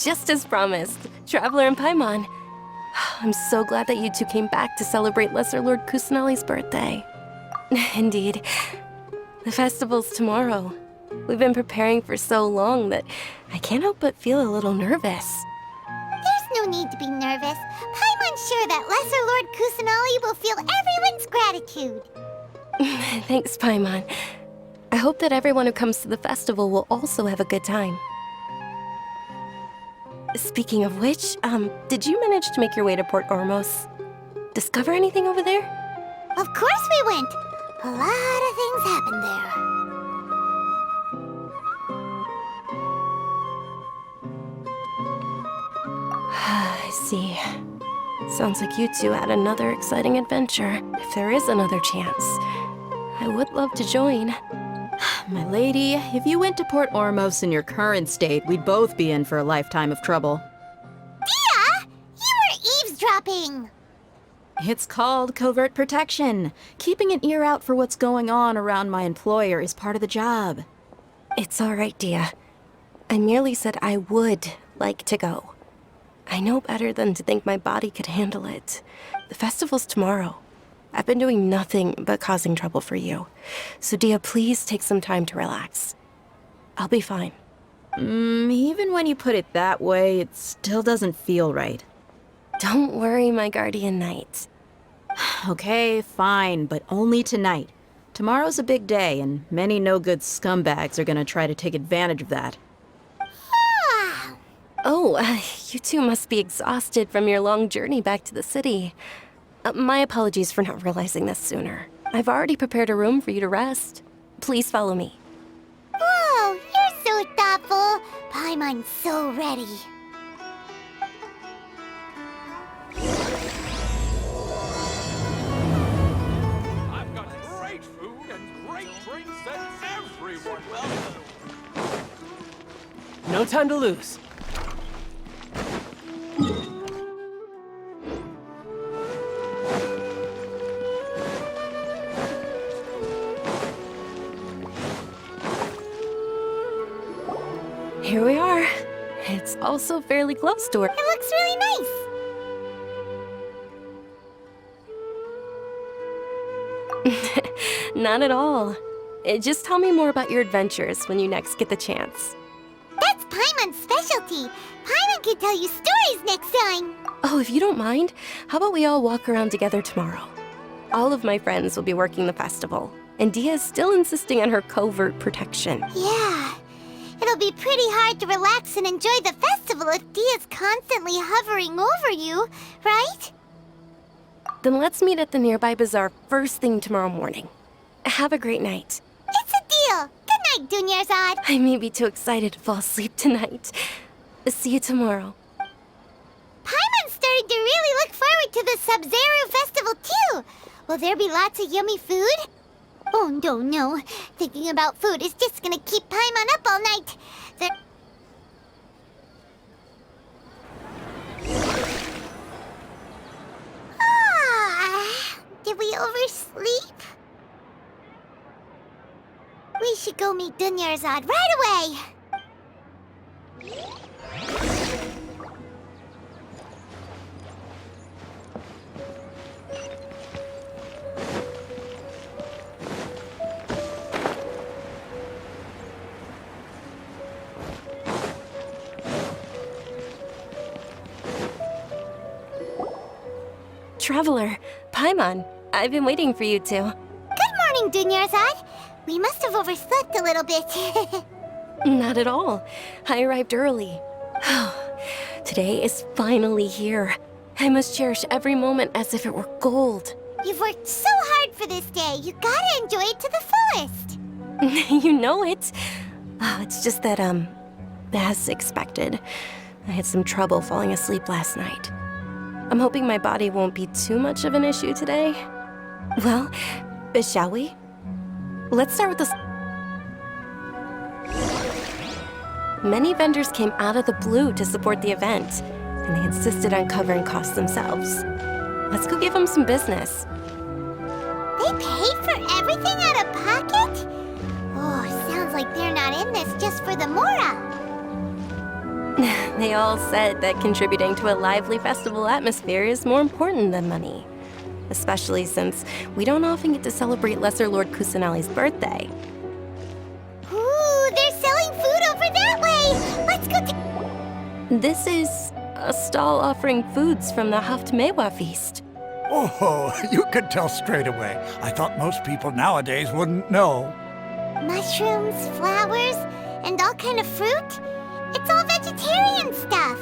just as promised. Traveler and Paimon. I'm so glad that you two came back to celebrate Lesser Lord Kusanali's birthday. Indeed. The festival's tomorrow. We've been preparing for so long that I can't help but feel a little nervous. There's no need to be nervous. Paimon's sure that Lesser Lord Kusanali will feel everyone's gratitude. Thanks, Paimon. I hope that everyone who comes to the festival will also have a good time. Speaking of which, did you manage to make your way to Port Ormos? Discover anything over there? Of course we went. A lot of things happened there. I see. Sounds like you two had another exciting adventure. If there is another chance, I would love to join. My lady, if you went to Port Ormos in your current state, we'd both be in for a lifetime of trouble. Dia! You were eavesdropping! It's called covert protection. Keeping an ear out for what's going on around my employer is part of the job. It's all right, Dia. I merely said I would like to go. I know better than to think my body could handle it. The festival's tomorrow. I've been doing nothing but causing trouble for you. So, Dia, please take some time to relax. I'll be fine. Even when you put it that way, it still doesn't feel right. Don't worry, my guardian knight. Okay, fine, but only tonight. Tomorrow's a big day, and many no-good scumbags are gonna try to take advantage of that. Oh, you two must be exhausted from your long journey back to the city. My apologies for not realizing this sooner. I've already prepared a room for you to rest. Please follow me. Whoa, you're so thoughtful. Paimon's so ready. I've got great food and great drinks that everyone will. No time to lose. Here we are. It's also fairly close to her. It looks really nice. Not at all. Just tell me more about your adventures when you next get the chance. That's Paimon's specialty. Paimon can tell you stories next time. Oh, if you don't mind, how about we all walk around together tomorrow? All of my friends will be working the festival, and Dia is still insisting on her covert protection. Yeah. It'll be pretty hard to relax and enjoy the festival if Dia's constantly hovering over you, right? Then let's meet at the nearby bazaar first thing tomorrow morning. Have a great night. It's a deal. Good night, Dunyarzad. I may be too excited to fall asleep tonight. See you tomorrow. Paimon's starting to really look forward to the Sabzeruz festival, too. Will there be lots of yummy food? Oh, no. Thinking about food is just gonna keep Paimon up all night. Did we oversleep? We should go meet Dunyarzad right away. Traveler, Paimon, I've been waiting for you two. Good morning, Dunyarzad. We must have overslept a little bit. Not at all. I arrived early. Today is finally here. I must cherish every moment as if it were gold. You've worked so hard for this day. You gotta enjoy it to the fullest. You know it. Oh, it's just that, as expected, I had some trouble falling asleep last night. I'm hoping my body won't be too much of an issue today. Well, shall we? Let's start with this. Many vendors came out of the blue to support the event, and they insisted on covering costs themselves. Let's go give them some business. They paid for everything out of pocket? Oh, sounds like they're not in this just for the Mora. They all said that contributing to a lively festival atmosphere is more important than money. Especially since we don't often get to celebrate Lesser Lord Kusanali's birthday. Ooh, they're selling food over that way! Let's go to... This is a stall offering foods from the Haftmewa feast. Oh, you could tell straight away. I thought most people nowadays wouldn't know. Mushrooms, flowers, and all kind of fruit? It's all vegetarian stuff.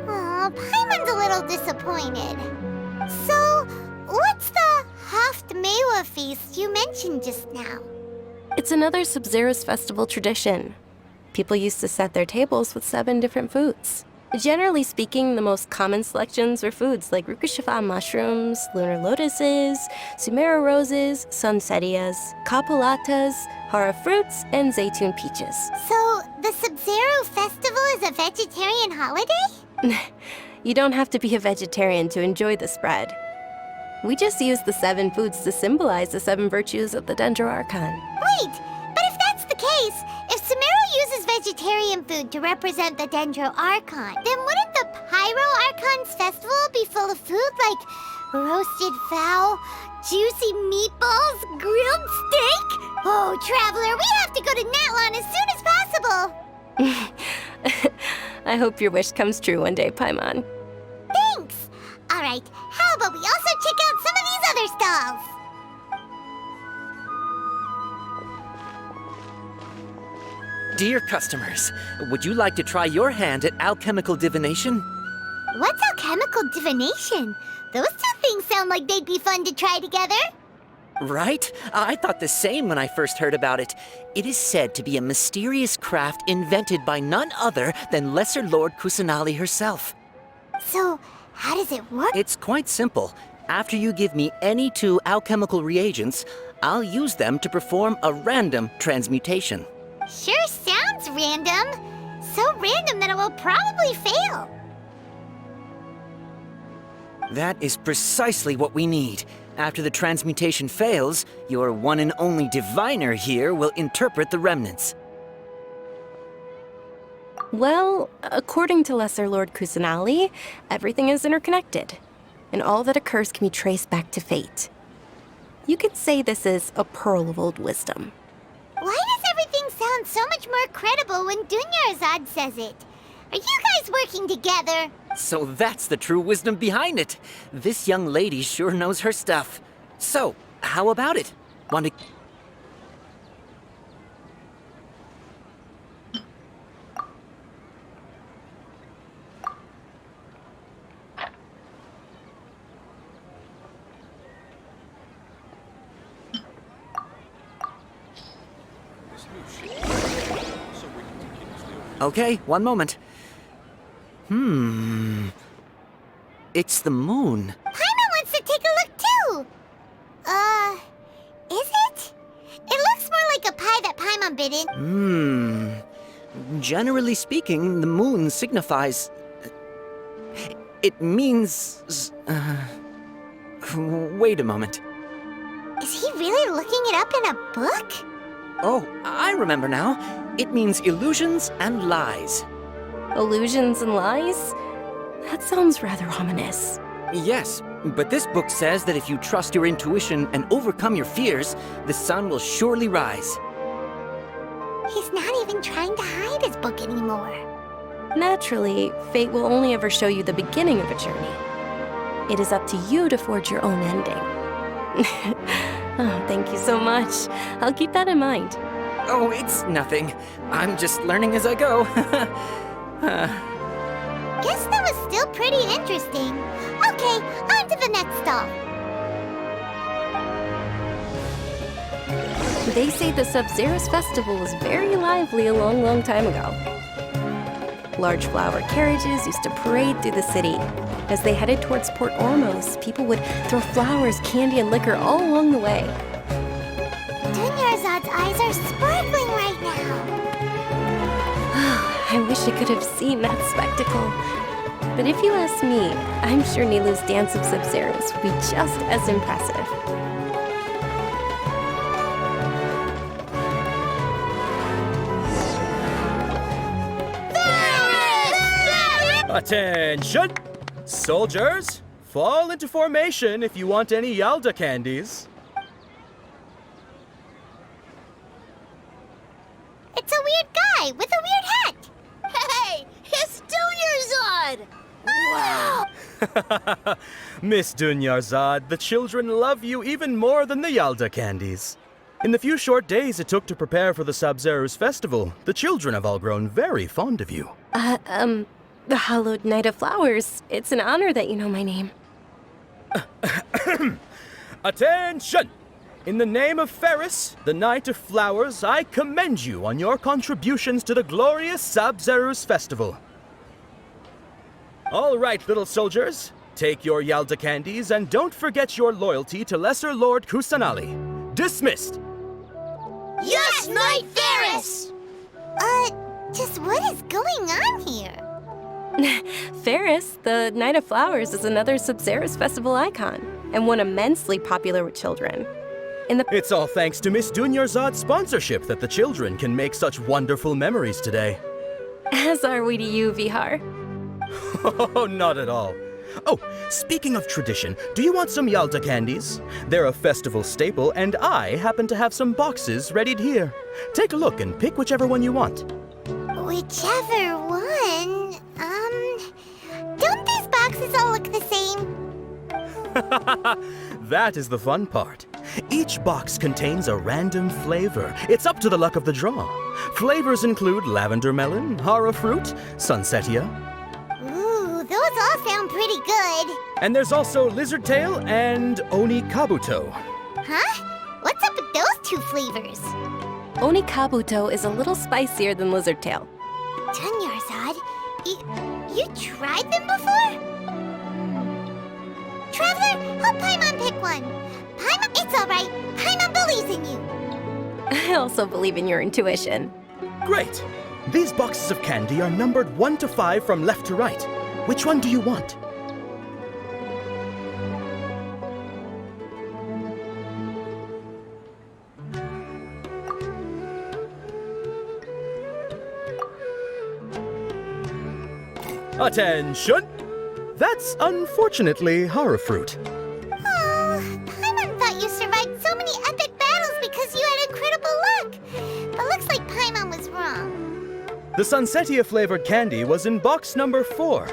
Oh, Paimon's a little disappointed. So, what's the Haftmewa feast you mentioned just now? It's another sabzeruz festival tradition. People used to set their tables with 7 different foods. Generally speaking, the most common selections were foods like rukashifa mushrooms, lunar lotuses, Sumeru roses, sunsetias, kapulatas, hara fruits, and zaytun peaches. So, the Sabzeruz festival is a vegetarian holiday? You don't have to be a vegetarian to enjoy the spread. We just use the 7 foods to symbolize the 7 virtues of the Dendro Archon. Wait, but if that's the case, if Sumeru uses vegetarian food to represent the Dendro Archon, then wouldn't the Pyro Archon's festival be full of food like roasted fowl, juicy meatballs, grilled steak? Oh, Traveler, we have to go to Natlon as soon as possible. I hope your wish comes true one day, Paimon. Thanks. All right, how about we also check out some of these other stalls? Dear customers, would you like to try your hand at alchemical divination? What's alchemical divination? Those two things sound like they'd be fun to try together. Right? I thought the same when I first heard about it. It is said to be a mysterious craft invented by none other than Lesser Lord Kusanali herself. So, how does it work? It's quite simple. After you give me any 2 alchemical reagents, I'll use them to perform a random transmutation. Sure sounds random. So random that it will probably fail. That is precisely what we need. After the transmutation fails, your one and only diviner here will interpret the remnants. Well, according to Lesser Lord Kusanali, everything is interconnected, and all that occurs can be traced back to fate. You could say this is a pearl of old wisdom. Why does everything sound so much more credible when Dunyarzad says it? Are you guys working together? So that's the true wisdom behind it. This young lady sure knows her stuff. So, how about it? Want to... Okay, one moment. It's the moon. Paimon wants to take a look too. Is it? It looks more like a pie that Paimon bit in. Generally speaking, the moon signifies... It means... Wait a moment. Is he really looking it up in a book? Oh, I remember now. It means illusions and lies. Illusions and lies? That sounds rather ominous. Yes, but this book says that if you trust your intuition and overcome your fears, the sun will surely rise. He's not even trying to hide his book anymore. Naturally, fate will only ever show you the beginning of a journey. It is up to you to forge your own ending. Oh, thank you so much. I'll keep that in mind. Oh, it's nothing. I'm just learning as I go. Guess that was still pretty interesting. Okay, on to the next stall. They say the Sabzeruz festival was very lively a long, long time ago. Large flower carriages used to parade through the city. As they headed towards Port Ormos, people would throw flowers, candy, and liquor all along the way. Dunyarzad's eyes are sparkling right now. I wish I could have seen that spectacle. But if you ask me, I'm sure Nilu's dance of Sabzeruz would be just as impressive. There Attention! Soldiers, fall into formation if you want any Yalda candies. It's a weird guy with a weird hat. Hey, it's Dunyarzad! Wow! Miss Dunyarzad, the children love you even more than the Yalda candies. In the few short days it took to prepare for the Sabzeruz festival, the children have all grown very fond of you. The Hallowed Knight of Flowers. It's an honor that you know my name. Attention! In the name of Ferris, the Knight of Flowers, I commend you on your contributions to the glorious Sabzeruz festival. All right, little soldiers, take your Yalda candies and don't forget your loyalty to Lesser Lord Kusanali. Dismissed! Yes, Knight Ferris! Just what is going on here? Ferris, the Knight of Flowers, is another sabzeruz festival icon, and one immensely popular with children. It's all thanks to Miss Dunyarzad's sponsorship that the children can make such wonderful memories today. As are we to you, Vihar. Oh, not at all. Oh, speaking of tradition, do you want some Yalda candies? They're a festival staple, and I happen to have some boxes readied here. Take a look and pick whichever one you want. Whichever one. Don't these boxes all look the same? That is the fun part. Each box contains a random flavor. It's up to the luck of the draw. Flavors include lavender melon, hara fruit, sunsetia. Ooh, those all sound pretty good. And there's also lizard tail and oni kabuto. Huh? What's up with those two flavors? Oni Kabuto is a little spicier than Lizard Tail. Dunyarzad, you tried them before? Traveler, help Paimon pick one. Paimon, it's all right. Paimon believes in you. I also believe in your intuition. Great! These boxes of candy are numbered 1 to 5 from left to right. Which one do you want? Attention! That's unfortunately hara fruit. Oh, Paimon thought you survived so many epic battles because you had incredible luck. But looks like Paimon was wrong. The sunsetia flavored candy was in box number 4.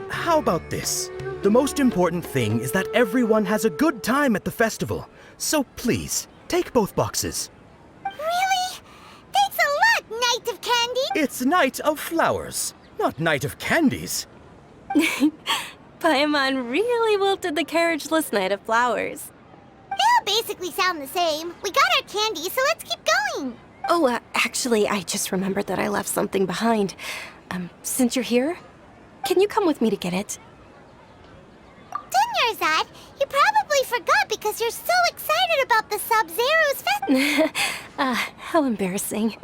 How about this? The most important thing is that everyone has a good time at the festival. So please, take both boxes. Really? Thanks a lot, Knight of Candy. It's Knight of Flowers, not Knight of Candies. Paimon really wilted the carriageless Knight of Flowers. They all basically sound the same. We got our candy, so let's keep going. Oh, actually, I just remembered that I left something behind. Since you're here, can you come with me to get it? Dunyarzad, you probably forgot because you're so excited about the Sabzeruz festival. How embarrassing.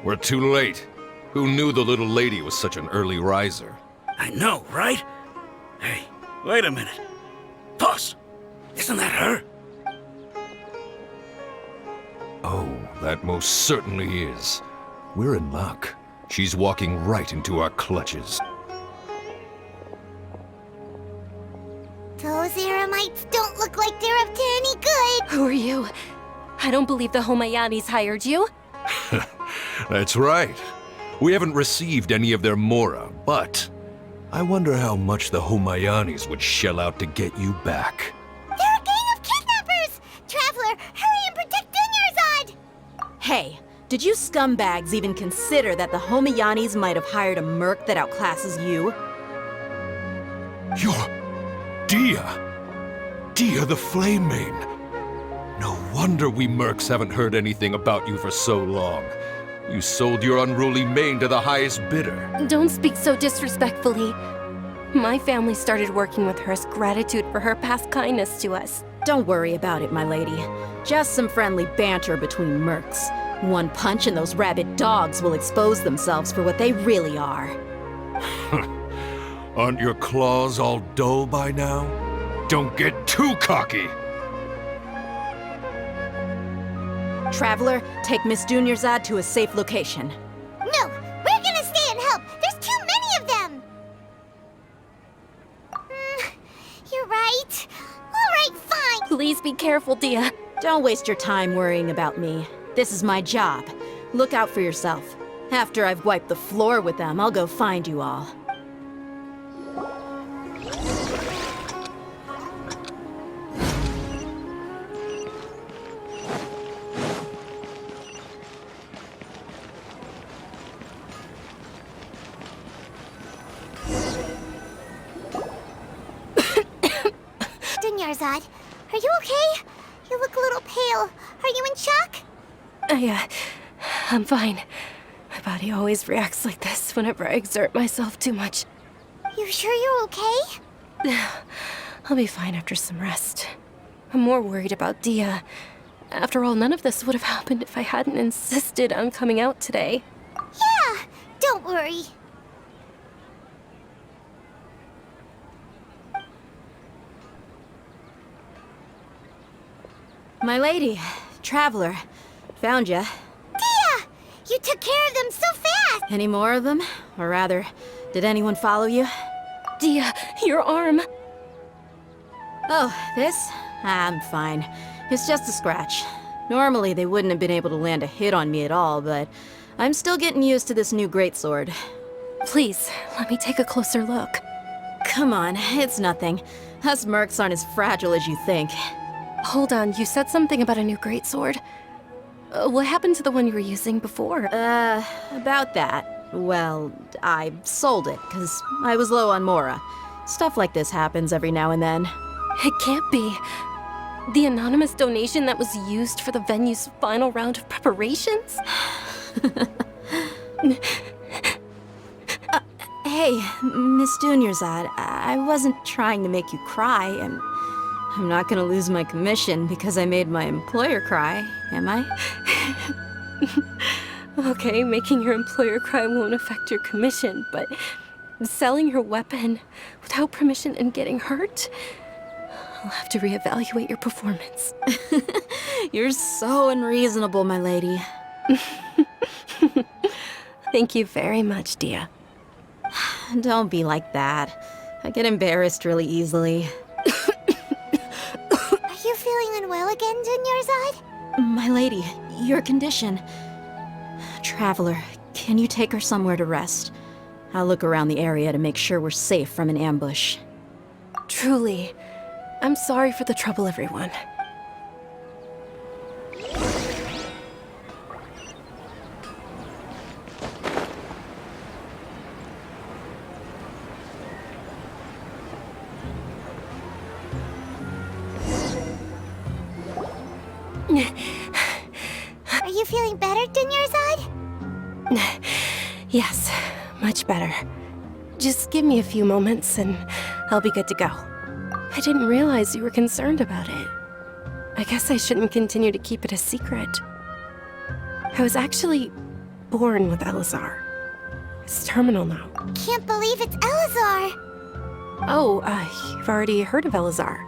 We're too late. Who knew the little lady was such an early riser? I know, right? Hey, wait a minute. Pause! Isn't that her? Oh, that most certainly is. We're in luck. She's walking right into our clutches. Those Eremites don't look like they're up to any good. Who are you? I don't believe the Homayanis hired you. That's right. We haven't received any of their mora, but I wonder how much the Homayanis would shell out to get you back. They're a gang of kidnappers! Traveler, hurry and protect Dunyarzad! Hey, did you scumbags even consider that the Homayanis might have hired a merc that outclasses you? You're Dia! Dia the Flame Mane! No wonder we mercs haven't heard anything about you for so long. You sold your unruly mane to the highest bidder. Don't speak so disrespectfully. My family started working with her as gratitude for her past kindness to us. Don't worry about it, my lady. Just some friendly banter between mercs. One punch and those rabid dogs will expose themselves for what they really are. Aren't your claws all dull by now? Don't get too cocky! Traveler, take Miss Dunyarzad to a safe location. No, we're gonna stay and help. There's too many of them. You're right. All right, fine. Please be careful, Dia. Don't waste your time worrying about me. This is my job. Look out for yourself. After I've wiped the floor with them, I'll go find you all. Dunyarzad, are you okay? You look a little pale. Are you in shock? I'm fine. My body always reacts like this whenever I exert myself too much. You sure you're okay? I'll be fine after some rest. I'm more worried about Dia. After all, none of this would have happened if I hadn't insisted on coming out today. Yeah, don't worry. My lady, Traveler, found ya. Dia! You took care of them so fast! Any more of them? Or rather, did anyone follow you? Dia, your arm. Oh, this? I'm fine. It's just a scratch. Normally, they wouldn't have been able to land a hit on me at all, but I'm still getting used to this new greatsword. Please, let me take a closer look. Come on, it's nothing. Us mercs aren't as fragile as you think. Hold on, you said something about a new greatsword. What happened to the one you were using before? About that. Well, I sold it, because I was low on Mora. Stuff like this happens every now and then. It can't be. The anonymous donation that was used for the venue's final round of preparations? Hey, Miss Dunyarzad, I wasn't trying to make you cry, and I'm not gonna lose my commission because I made my employer cry, am I? Okay, making your employer cry won't affect your commission, but selling your weapon without permission and getting hurt? I'll have to reevaluate your performance. You're so unreasonable, my lady. Thank you very much, Dia. Don't be like that. I get embarrassed really easily. Are you feeling unwell again, Dunyarzad? My lady, your condition. Traveler, can you take her somewhere to rest? I'll look around the area to make sure we're safe from an ambush. Truly, I'm sorry for the trouble, everyone. Are you feeling better, Dunyarzad? Yes, much better. Just give me a few moments and I'll be good to go. I didn't realize you were concerned about it. I guess I shouldn't continue to keep it a secret. I was actually born with Elazar. It's terminal now. Can't believe it's Elazar! Oh, you've already heard of Elazar.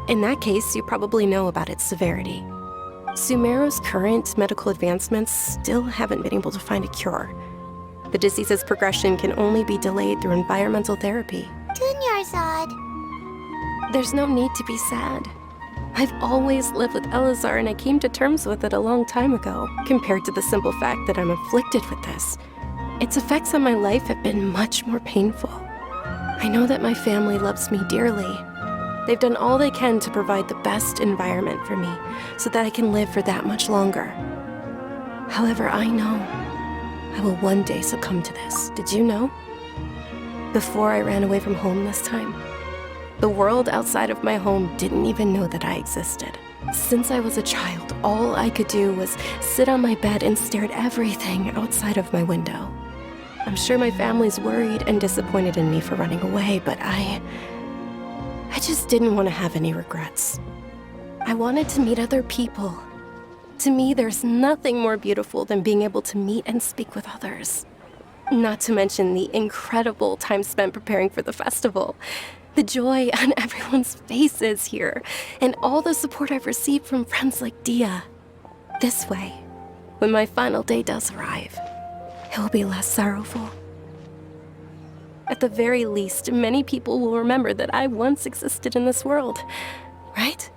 In that case, you probably know about its severity. Sumeru's current medical advancements still haven't been able to find a cure. The disease's progression can only be delayed through environmental therapy. Dunyarzad. There's no need to be sad. I've always lived with Elazar and I came to terms with it a long time ago, compared to the simple fact that I'm afflicted with this. Its effects on my life have been much more painful. I know that my family loves me dearly. They've done all they can to provide the best environment for me so that I can live for that much longer. However, I know I will one day succumb to this. Did you know? Before I ran away from home this time, the world outside of my home didn't even know that I existed. Since I was a child, all I could do was sit on my bed and stare at everything outside of my window. I'm sure my family's worried and disappointed in me for running away, but I just didn't want to have any regrets. I wanted to meet other people. To me, there's nothing more beautiful than being able to meet and speak with others. Not to mention the incredible time spent preparing for the festival. The joy on everyone's faces here, and all the support I've received from friends like Dia. This way, when my final day does arrive, it will be less sorrowful. At the very least, many people will remember that I once existed in this world, right?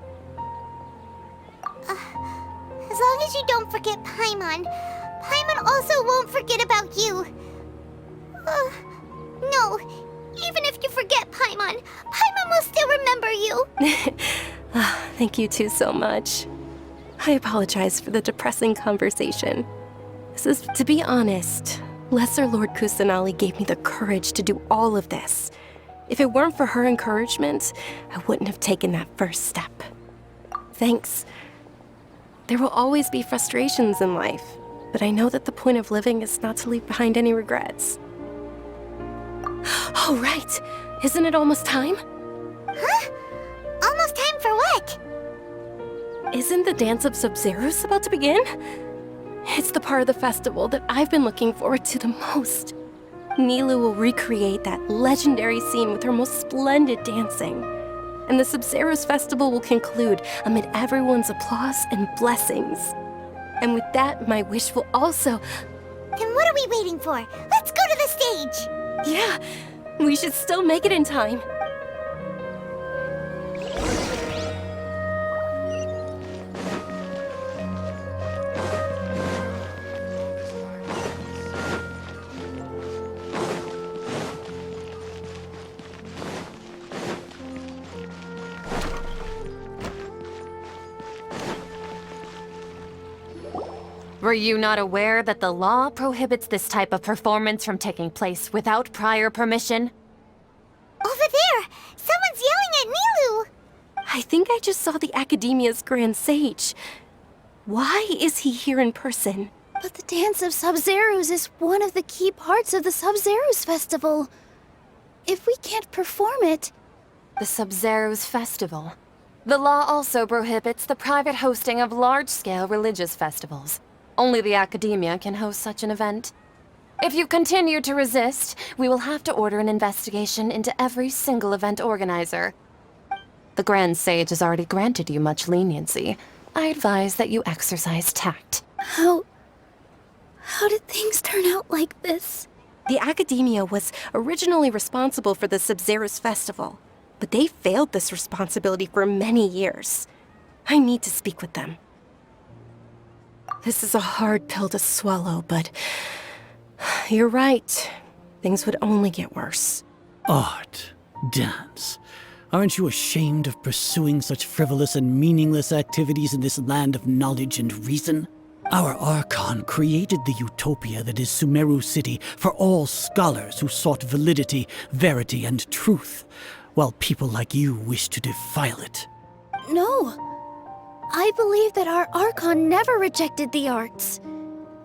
As long as you don't forget Paimon, Paimon also won't forget about you. No, even if you forget Paimon, Paimon will still remember you. Thank you two so much. I apologize for the depressing conversation. To be honest, Lesser Lord Kusanali gave me the courage to do all of this. If it weren't for her encouragement, I wouldn't have taken that first step. Thanks. There will always be frustrations in life, but I know that the point of living is not to leave behind any regrets. Oh, right! Isn't it almost time? Huh? Almost time for what? Isn't the Dance of Sabzeruz about to begin? It's the part of the festival that I've been looking forward to the most. Nilou will recreate that legendary scene with her most splendid dancing. And the Sabzeruz festival will conclude amid everyone's applause and blessings. And with that, my wish will also... Then what are we waiting for? Let's go to the stage! Yeah, we should still make it in time. Were you not aware that the law prohibits this type of performance from taking place without prior permission? Over there! Someone's yelling at Nilou! I think I just saw the Academia's Grand Sage. Why is he here in person? But the Dance of Sabzeruz is one of the key parts of the Sabzeruz Festival. If we can't perform it... The Sabzeruz Festival. The law also prohibits the private hosting of large-scale religious festivals. Only the Academia can host such an event. If you continue to resist, we will have to order an investigation into every single event organizer. The Grand Sage has already granted you much leniency. I advise that you exercise tact. How did things turn out like this? The Academia was originally responsible for the Sabzeruz Festival, but they failed this responsibility for many years. I need to speak with them. This is a hard pill to swallow, but you're right. Things would only get worse. Art, dance. Aren't you ashamed of pursuing such frivolous and meaningless activities in this land of knowledge and reason? Our Archon created the utopia that is Sumeru City for all scholars who sought validity, verity, and truth, while people like you wish to defile it. No. I believe that our Archon never rejected the arts.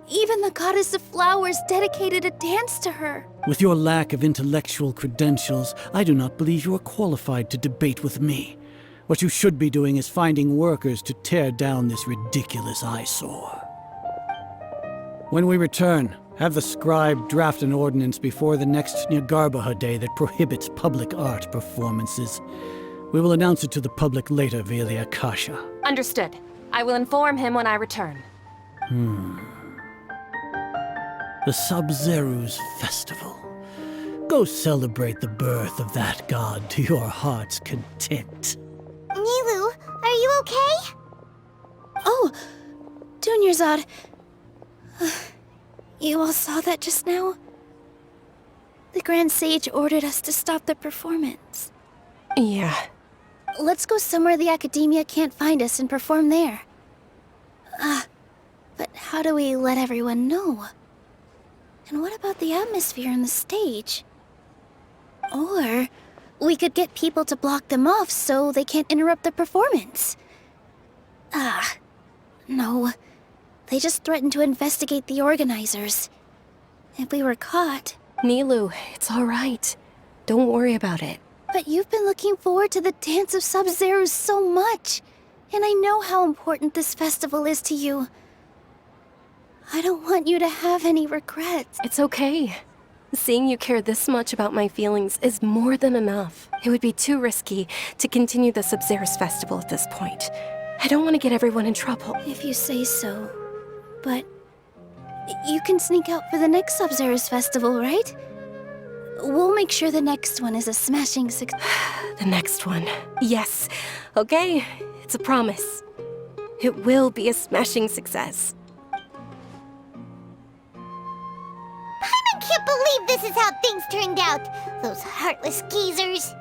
Even the goddess of flowers dedicated a dance to her. With your lack of intellectual credentials, I do not believe you are qualified to debate with me. What you should be doing is finding workers to tear down this ridiculous eyesore. When we return, have the scribe draft an ordinance before the next Nyargarbaha Day that prohibits public art performances. We will announce it to the public later via the Akasha. Understood. I will inform him when I return. The Sabzeruz Festival. Go celebrate the birth of that god to your heart's content. Nilou, are you okay? Oh, Dunyarzad. You all saw that just now? The Grand Sage ordered us to stop the performance. Yeah. Let's go somewhere the Academia can't find us and perform there. But how do we let everyone know? And what about the atmosphere on the stage? Or we could get people to block them off so they can't interrupt the performance. No. They just threatened to investigate the organizers. If we were caught... Nilou, it's all right. Don't worry about it. But you've been looking forward to the Dance of Sabzeruz so much. And I know how important this festival is to you. I don't want you to have any regrets. It's okay. Seeing you care this much about my feelings is more than enough. It would be too risky to continue the Sabzeruz festival at this point. I don't want to get everyone in trouble. If you say so. But you can sneak out for the next Sabzeruz festival, right? We'll make sure the next one is a smashing success. The next one. Yes. Okay, it's a promise. It will be a smashing success. I can't believe this is how things turned out. Those heartless geezers.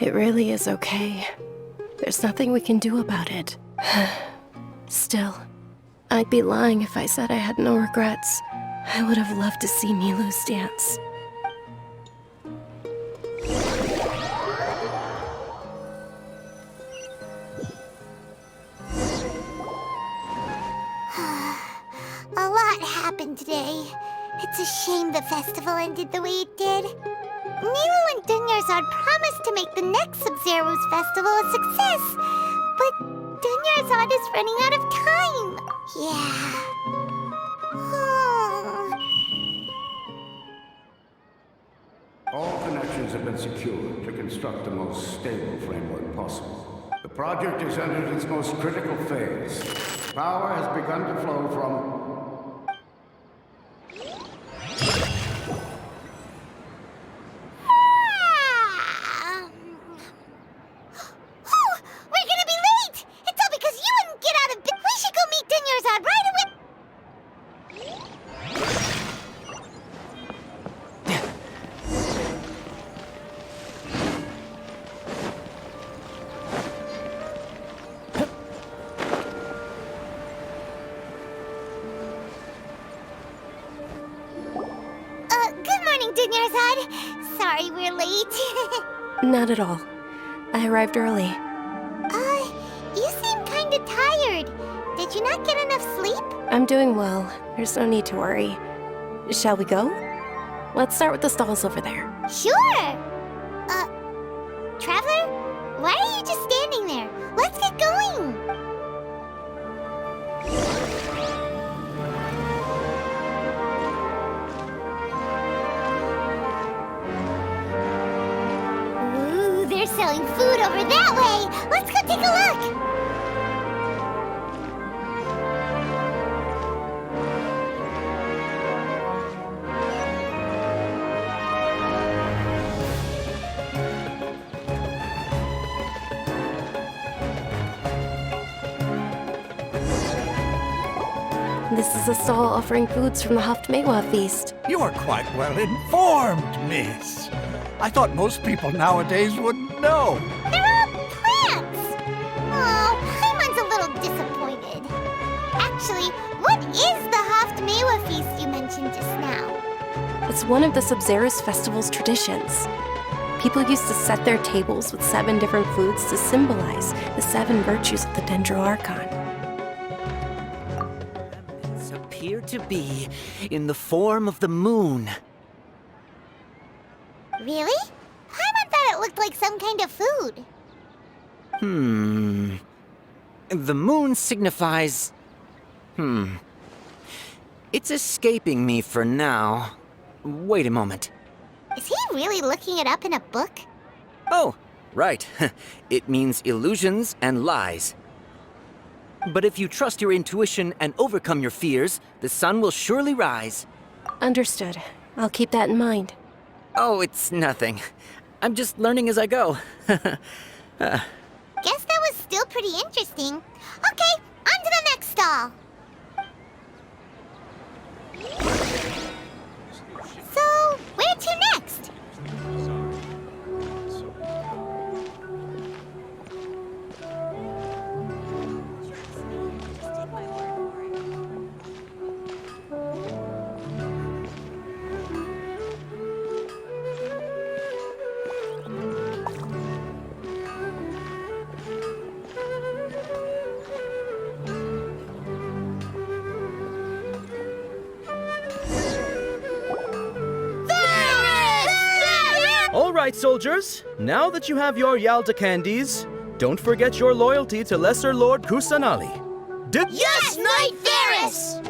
It really is okay. There's nothing we can do about it. Still, I'd be lying if I said I had no regrets. I would have loved to see Milu's dance. A lot happened today. It's a shame the festival ended the way it did. Milu and Dunyarzad promised to make the next Sabzeruz festival a success, but Dunyarzad is running out of time. Yeah. All connections have been secured to construct the most stable framework possible. The project has entered its most critical phase. Power has begun to flow from... We're gonna be late! It's all because you wouldn't get out of bed. We should go meet Dunyarzad right away. Good morning, Dunyarzad. Sorry we're late. Not at all. I arrived early. You seem kinda tired. Did you not get enough sleep? I'm doing well. There's no need to worry. Shall we go? Let's start with the stalls over there. Sure! Traveler? Why are you just standing there? Let's get going! Ooh, they're selling food over that way! Let's go take a look! This is a stall offering foods from the Haftmewa feast. You are quite well informed, miss. I thought most people nowadays wouldn't know. They're all plants! Oh, Paimon's a little disappointed. Actually, what is the Haftmewa feast you mentioned just now? It's one of the Sabzeruz festival's traditions. People used to set their tables with 7 different foods to symbolize the 7 virtues of the Dendroarchon. Appear to be in the form of the moon. Really? Paimon thought it looked like some kind of food. The moon signifies... It's escaping me for now. Wait a moment. Is he really looking it up in a book? Oh, right. It means illusions and lies. But if you trust your intuition and overcome your fears, the sun will surely rise. Understood. I'll keep that in mind. Oh, it's nothing. I'm just learning as I go. Guess that was still pretty interesting. Okay, on to the next stall. So, where to next? All right, soldiers. Now that you have your Yalta candies, don't forget your loyalty to Lesser Lord Kusanali. Yes, Knight Varys!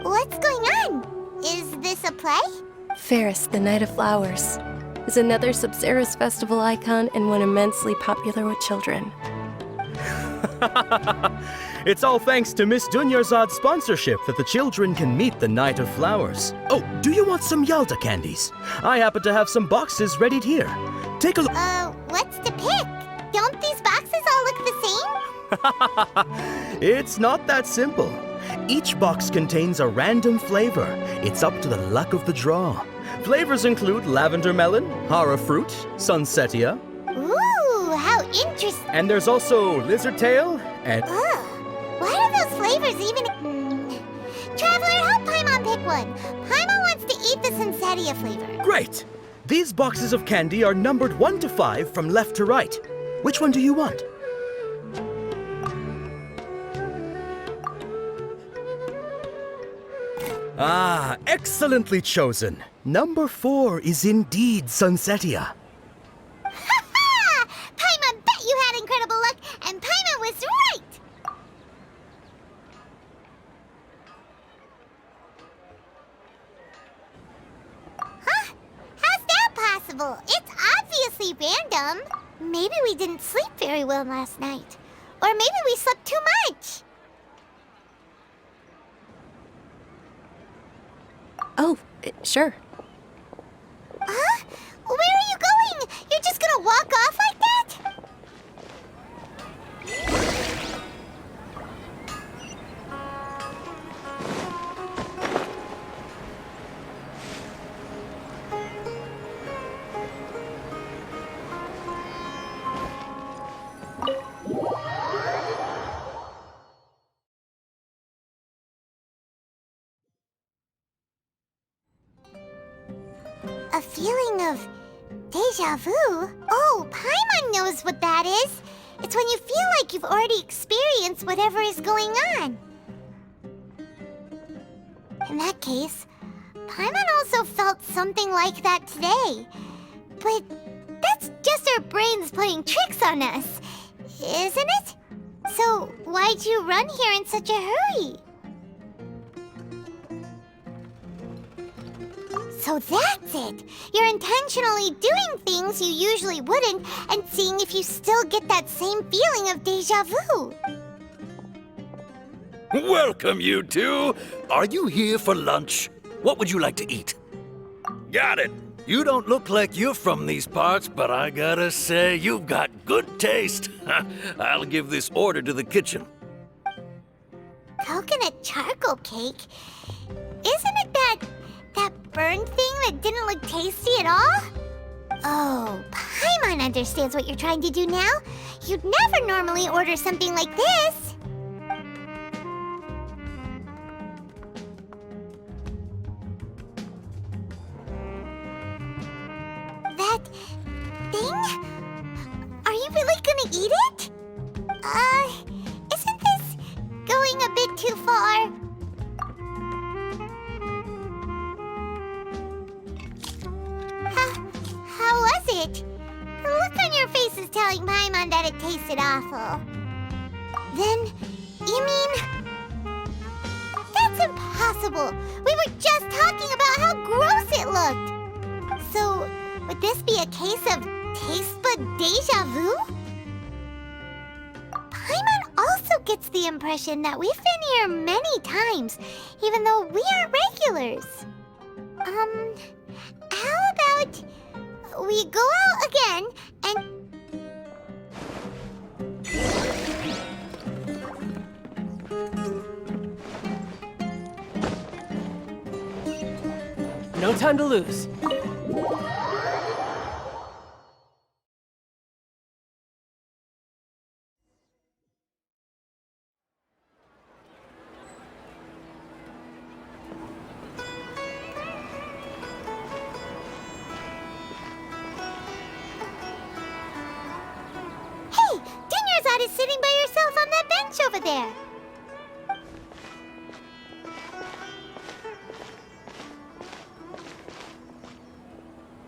What's going on? Is this a play? Ferris, the Night of Flowers, is another sabzeruz festival icon and one immensely popular with children. It's all thanks to Miss Dunyarzad's sponsorship that the children can meet the Night of Flowers. Oh, do you want some Yalta candies? I happen to have some boxes readied here. Take a look. What's to pick? Don't these boxes all look the same? It's not that simple. Each box contains a random flavor. It's up to the luck of the draw. Flavors include lavender melon, hara fruit, sunsetia. Ooh, how interesting. And there's also lizard tail and... Why are those flavors even... Traveler, help Paimon pick one. Paimon wants to eat the sunsetia flavor. Great! These boxes of candy are numbered 1 to 5 from left to right. Which one do you want? Ah, excellently chosen. Number 4 is indeed sunsetia. Ha-ha! Paimon bet you had incredible luck, and Paimon was right! Huh? How's that possible? It's obviously random. Maybe we didn't sleep very well last night. Or maybe we slept too much. Oh, sure. Huh? Where are you going? You're just gonna walk off like that? A feeling of deja vu? Oh, Paimon knows what that is. It's when you feel like you've already experienced whatever is going on. In that case, Paimon also felt something like that today. But that's just our brains playing tricks on us, isn't it? So why'd you run here in such a hurry? So that's it! You're intentionally doing things you usually wouldn't and seeing if you still get that same feeling of deja vu. Welcome, you two. Are you here for lunch? What would you like to eat? Got it. You don't look like you're from these parts, but I gotta say, you've got good taste. I'll give this order to the kitchen. Coconut charcoal cake? Isn't it that burned thing that didn't look tasty at all? Oh, Paimon understands what you're trying to do now. You'd never normally order something like this. That thing? Are you really gonna eat it? Isn't this going a bit too far? How was it? The look on your face is telling Paimon that it tasted awful. Then, you mean... That's impossible! We were just talking about how gross it looked! So, would this be a case of taste bud deja vu? Paimon also gets the impression that we've been here many times, even though we aren't regulars. How about we go out again and... No time to lose. Is sitting by yourself on that bench over there.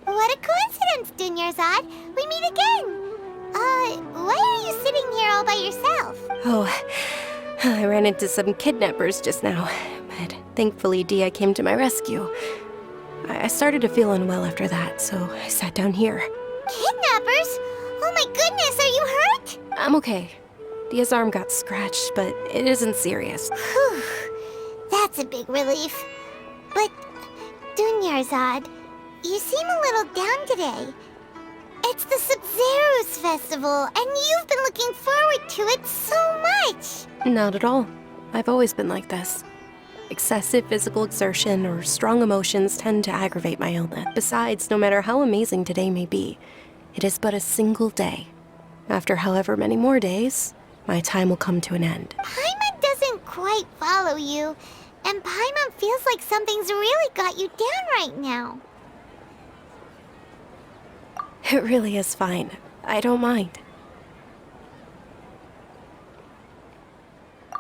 What a coincidence, Dunyarzad. We meet again. why are you sitting here all by yourself? Oh, I ran into some kidnappers just now, but thankfully Dia came to my rescue. I started to feel unwell after that, so I sat down here. Kidnappers? Oh my goodness, are you hurt? I'm okay. Dia's arm got scratched, but it isn't serious. Whew, that's a big relief. But, Dunyarzad, you seem a little down today. It's the Sabzeruz festival, and you've been looking forward to it so much! Not at all. I've always been like this. Excessive physical exertion or strong emotions tend to aggravate my illness. Besides, no matter how amazing today may be, it is but a single day. After however many more days, my time will come to an end. Paimon doesn't quite follow you, and Paimon feels like something's really got you down right now. It really is fine. I don't mind.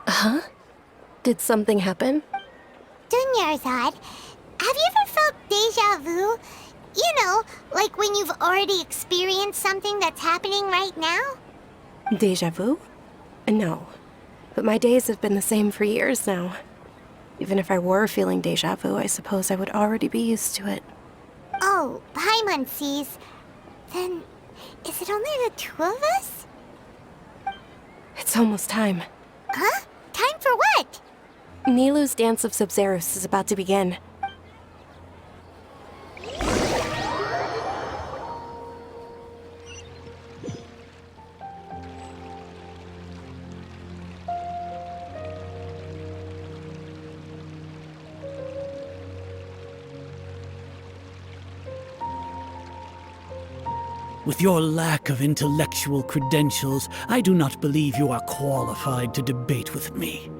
Huh? Did something happen? Dunyarzad, have you ever felt deja vu? You know, like when you've already experienced something that's happening right now? Deja vu? No. But my days have been the same for years now. Even if I were feeling deja vu, I suppose I would already be used to it. Oh, Paimon sees. Then, is it only the two of us? It's almost time. Huh? Time for what? Nilou's Dance of Sabzeruz is about to begin. With your lack of intellectual credentials, I do not believe you are qualified to debate with me.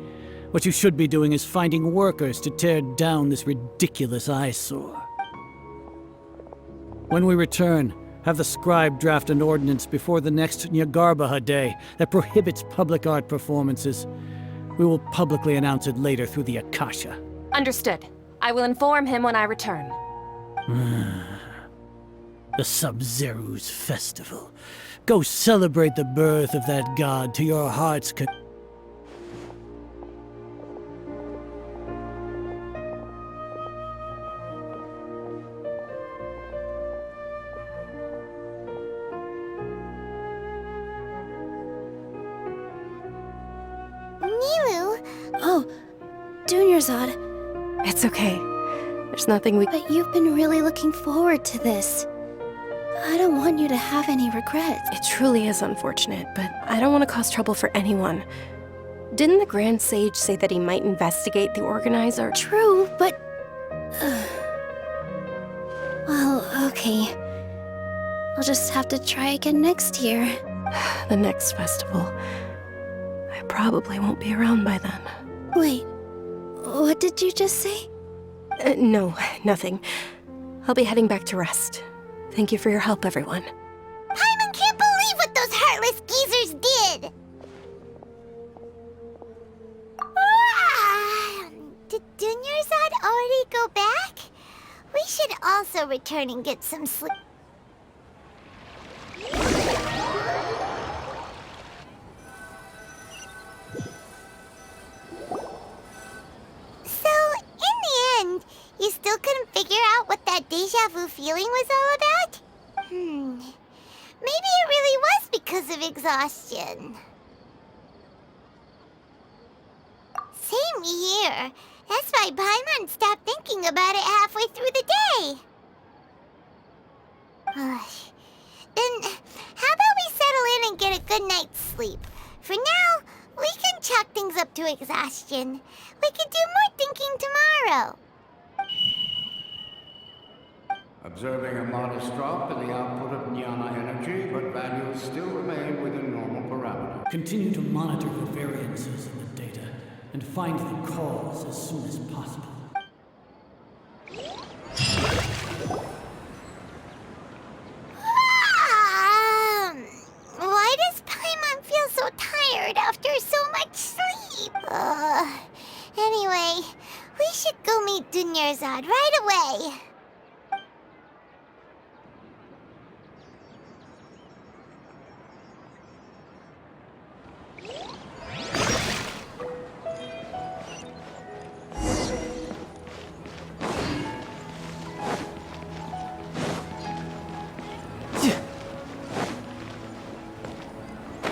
What you should be doing is finding workers to tear down this ridiculous eyesore. When we return, have the scribe draft an ordinance before the next Nyagarbaha Day that prohibits public art performances. We will publicly announce it later through the Akasha. Understood. I will inform him when I return. The Sabzeruz festival. Go celebrate the birth of that god to your heart's Nilou? Oh, Dunyarzad. It's okay. There's nothing we... But you've been really looking forward to this. I don't want you to have any regrets. It truly is unfortunate, but I don't want to cause trouble for anyone. Didn't the Grand Sage say that he might investigate the organizer? True, but... well, okay. I'll just have to try again next year. The next festival. I probably won't be around by then. Wait, what did you just say? No, nothing. I'll be heading back to rest. Thank you for your help, everyone. Paimon can't believe what those heartless geezers did! Did Dunyarzad already go back? We should also return and get some sleep. You still couldn't figure out what that deja vu feeling was all about? Maybe it really was because of exhaustion. Same here. That's why Paimon stopped thinking about it halfway through the day. Then, how about we settle in and get a good night's sleep? For now, we can chalk things up to exhaustion. We can do more thinking tomorrow. Observing a modest drop in the output of Jnana energy, but values still remain within normal parameters. Continue to monitor the variances in the data and find the cause as soon as possible. Why does Paimon feel so tired after so much sleep? Anyway, we should go meet Dunyarzad right away.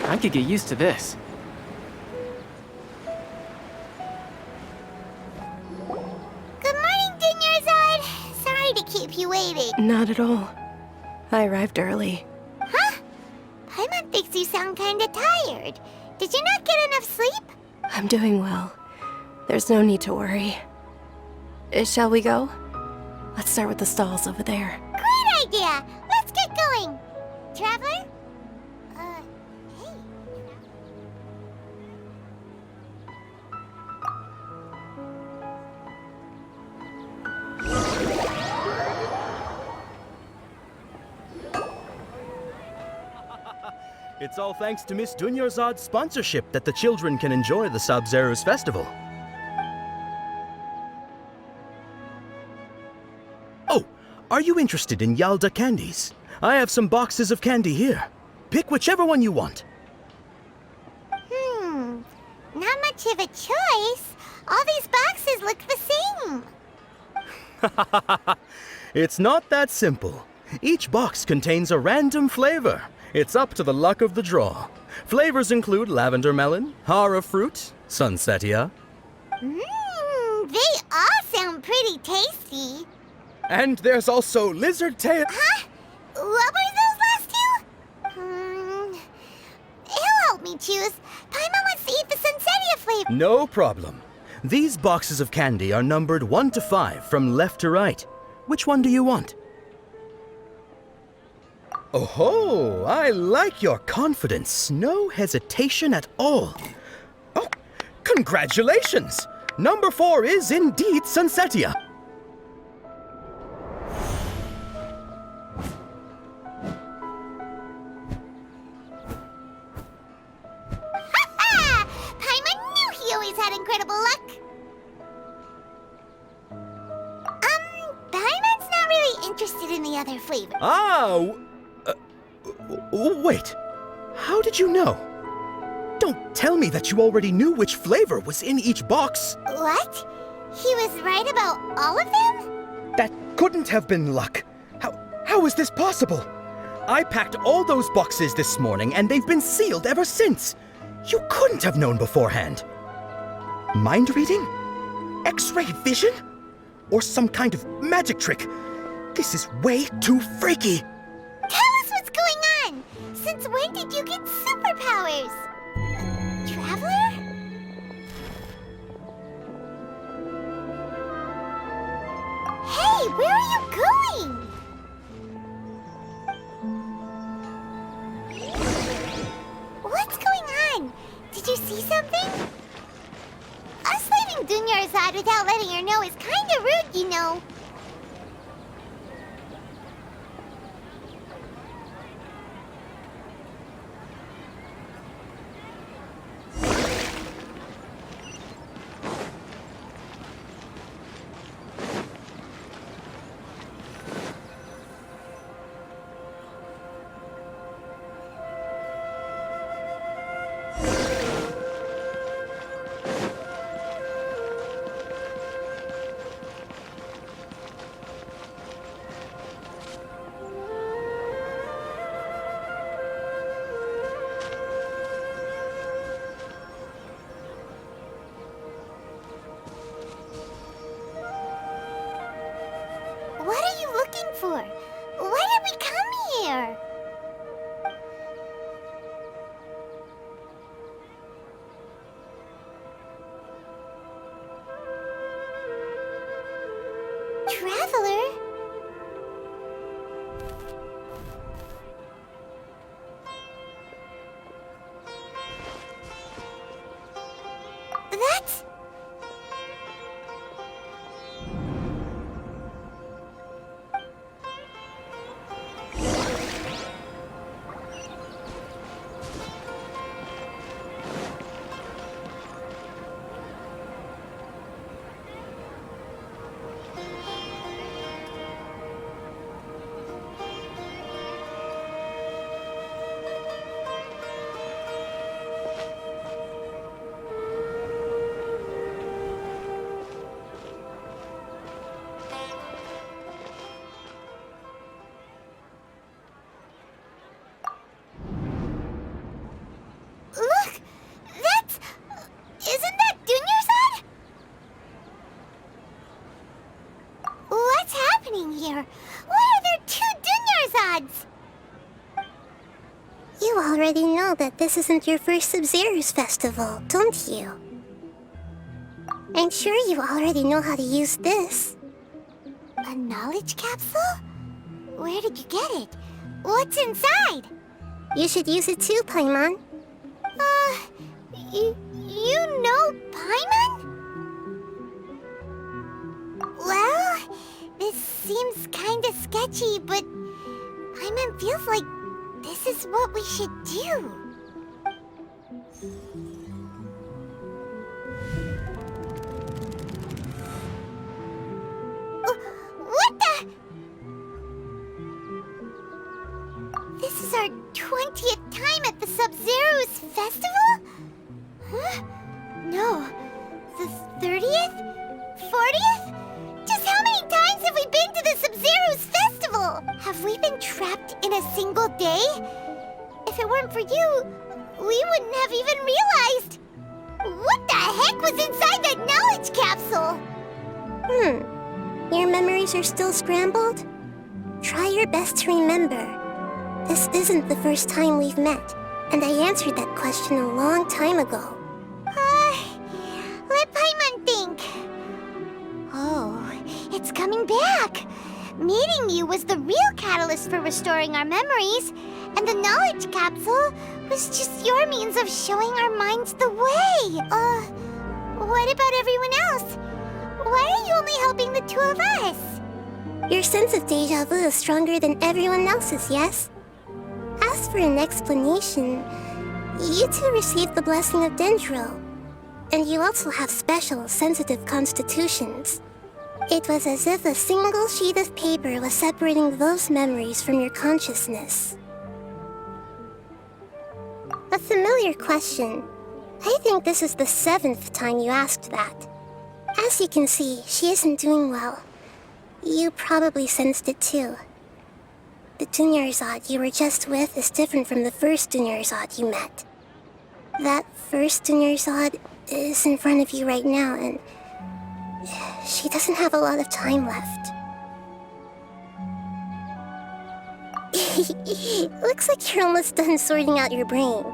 I could get used to this. Good morning, Dinyarzad. Sorry to keep you waiting. Not at all. I arrived early. Huh? Paimon thinks you sound kinda tired. Did you not get enough sleep? I'm doing well. There's no need to worry. Shall we go? Let's start with the stalls over there. Great idea! Let's get going! Traveler? Hey. It's all thanks to Miss Dunyarzad's sponsorship that the children can enjoy the Sabzeruz festival. Oh, are you interested in Yalda candies? I have some boxes of candy here. Pick whichever one you want. Not much of a choice. All these boxes look the same. It's not that simple. Each box contains a random flavor. It's up to the luck of the draw. Flavors include lavender melon, hara fruit, sunsetia. They all sound pretty tasty. And there's also lizard tail. Huh? What were those last two? He'll help me choose. Paimon wants to eat the sunsetia flavor. No problem. These boxes of candy are numbered 1 to 5 from left to right. Which one do you want? Oh, I like your confidence. No hesitation at all. Oh, congratulations! Number 4 is indeed sunsetia. Paimon knew he always had incredible luck. Paimon's not really interested in the other flavor. Wait. How did you know? Don't tell me that you already knew which flavor was in each box. What? He was right about all of them? That couldn't have been luck. How is this possible? I packed all those boxes this morning and they've been sealed ever since. You couldn't have known beforehand. Mind reading? X-ray vision? Or some kind of magic trick? This is way too freaky. Tell us what's going on! Since when did you get superpowers? Traveler? Hey, where are you going? What's going on? Did you see something? Us leaving Dunyarzad without letting her know is kinda rude, you know. What are you looking for? Why did we come here? Traveler? That's... gods! You already know that this isn't your first Sabzeruz festival, don't you? I'm sure you already know how to use this. A knowledge capsule? Where did you get it? What's inside? You should use it too, Paimon. You know Paimon? Well, this seems kinda sketchy, but Paimon feels like this is what we should do. What the? This is our 20th time at the Sabzeruz festival? Huh? No. The 30th? 40th? Just how many times have we been to the Sabzeruz festival? Have we been trapped in a single day? If it weren't for you, we wouldn't have even realized. What the heck was inside that knowledge capsule? Your memories are still scrambled? Try your best to remember. This isn't the first time we've met, and I answered that question a long time ago. Let Paimon think. Oh, it's coming back. Meeting you was the real catalyst for restoring our memories, and the knowledge capsule was just your means of showing our minds the way. What about everyone else? Why are you only helping the two of us? Your sense of deja vu is stronger than everyone else's, yes? As for an explanation, you two received the blessing of Dendro, and you also have special, sensitive constitutions. It was as if a single sheet of paper was separating those memories from your consciousness. A familiar question. I think this is the 7th time you asked that. As you can see, she isn't doing well. You probably sensed it too. The Dunyarzad you were just with is different from the first Dunyarzad you met. That first Dunyarzad is in front of you right now, and she doesn't have a lot of time left. Looks like you're almost done sorting out your brain.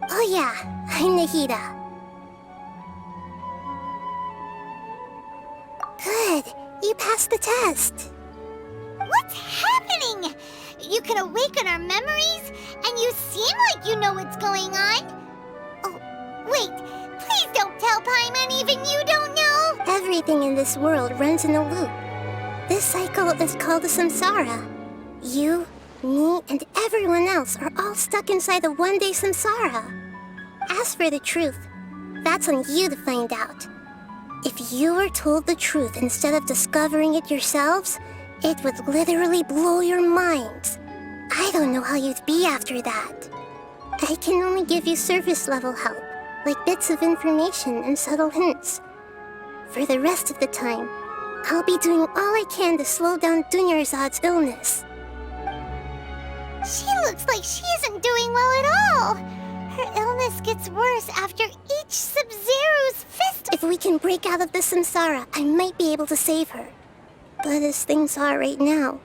Oh yeah, I'm Nahida. Good, you passed the test. What's happening? You can awaken our memories, and you seem like you know what's going on. Oh, wait, please don't tell Paimon even you don't know. Everything in this world runs in a loop. This cycle is called a samsara. You, me, and everyone else are all stuck inside the one-day samsara. As for the truth, that's on you to find out. If you were told the truth instead of discovering it yourselves, it would literally blow your minds. I don't know how you'd be after that. I can only give you surface-level help, like bits of information and subtle hints. For the rest of the time, I'll be doing all I can to slow down Dunyarzad's illness. She looks like she isn't doing well at all. Her illness gets worse after each Sabzeruz festival. If we can break out of the samsara, I might be able to save her. But as things are right now,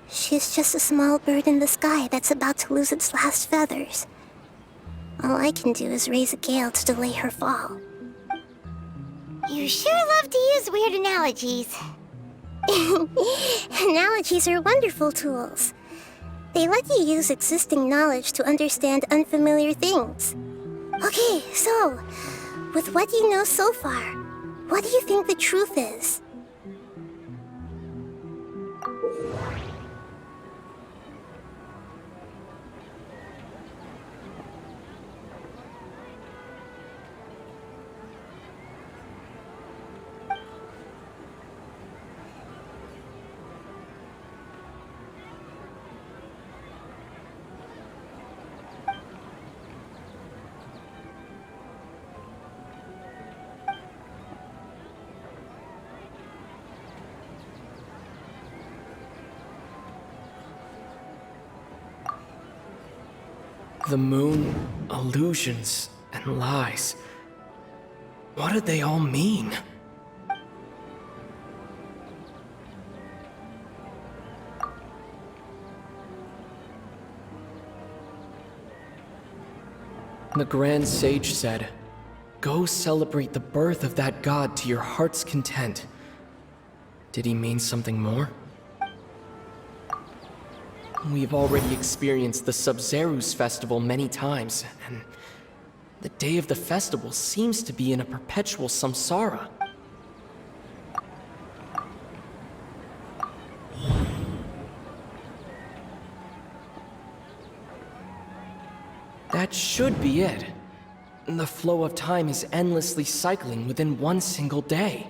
she's just a small bird in the sky that's about to lose its last feathers. All I can do is raise a gale to delay her fall. You sure love to use weird analogies. Analogies are wonderful tools. They let you use existing knowledge to understand unfamiliar things. Okay, so, with what you know so far, what do you think the truth is? The moon, illusions, and lies. What do they all mean? The Grand Sage said, "Go celebrate the birth of that god to your heart's content." Did he mean something more? We've already experienced the Sabzeruz festival many times, and the day of the festival seems to be in a perpetual samsara. That should be it. The flow of time is endlessly cycling within one single day.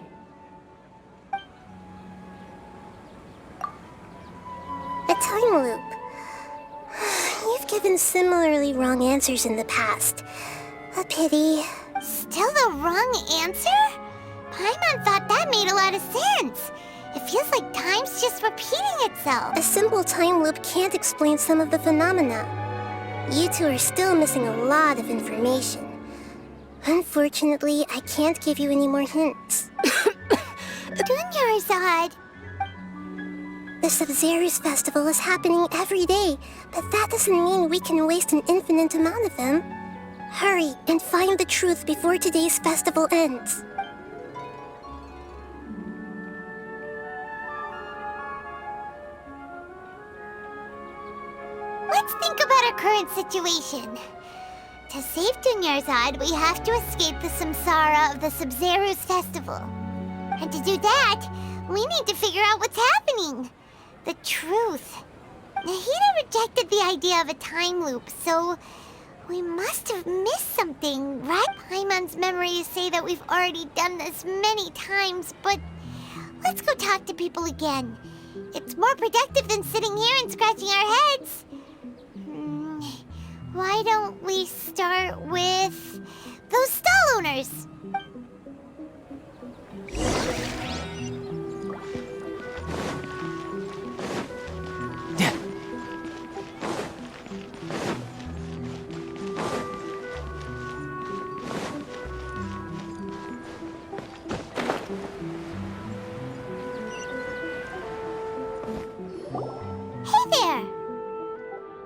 A time loop. You've given similarly wrong answers in the past. A pity. Still the wrong answer? Paimon thought that made a lot of sense. It feels like time's just repeating itself. A simple time loop can't explain some of the phenomena. You two are still missing a lot of information. Unfortunately, I can't give you any more hints. Dunyarzad! The Sabzeruz festival is happening every day, but that doesn't mean we can waste an infinite amount of them. Hurry and find the truth before today's festival ends. Let's think about our current situation. To save Dunyarzad, we have to escape the samsara of the Sabzeruz festival. And to do that, we need to figure out what's happening. The truth. Nahida rejected the idea of a time loop, so we must have missed something, right? Paimon's memories say that we've already done this many times, but let's go talk to people again. It's more productive than sitting here and scratching our heads. Why don't we start with those stall owners?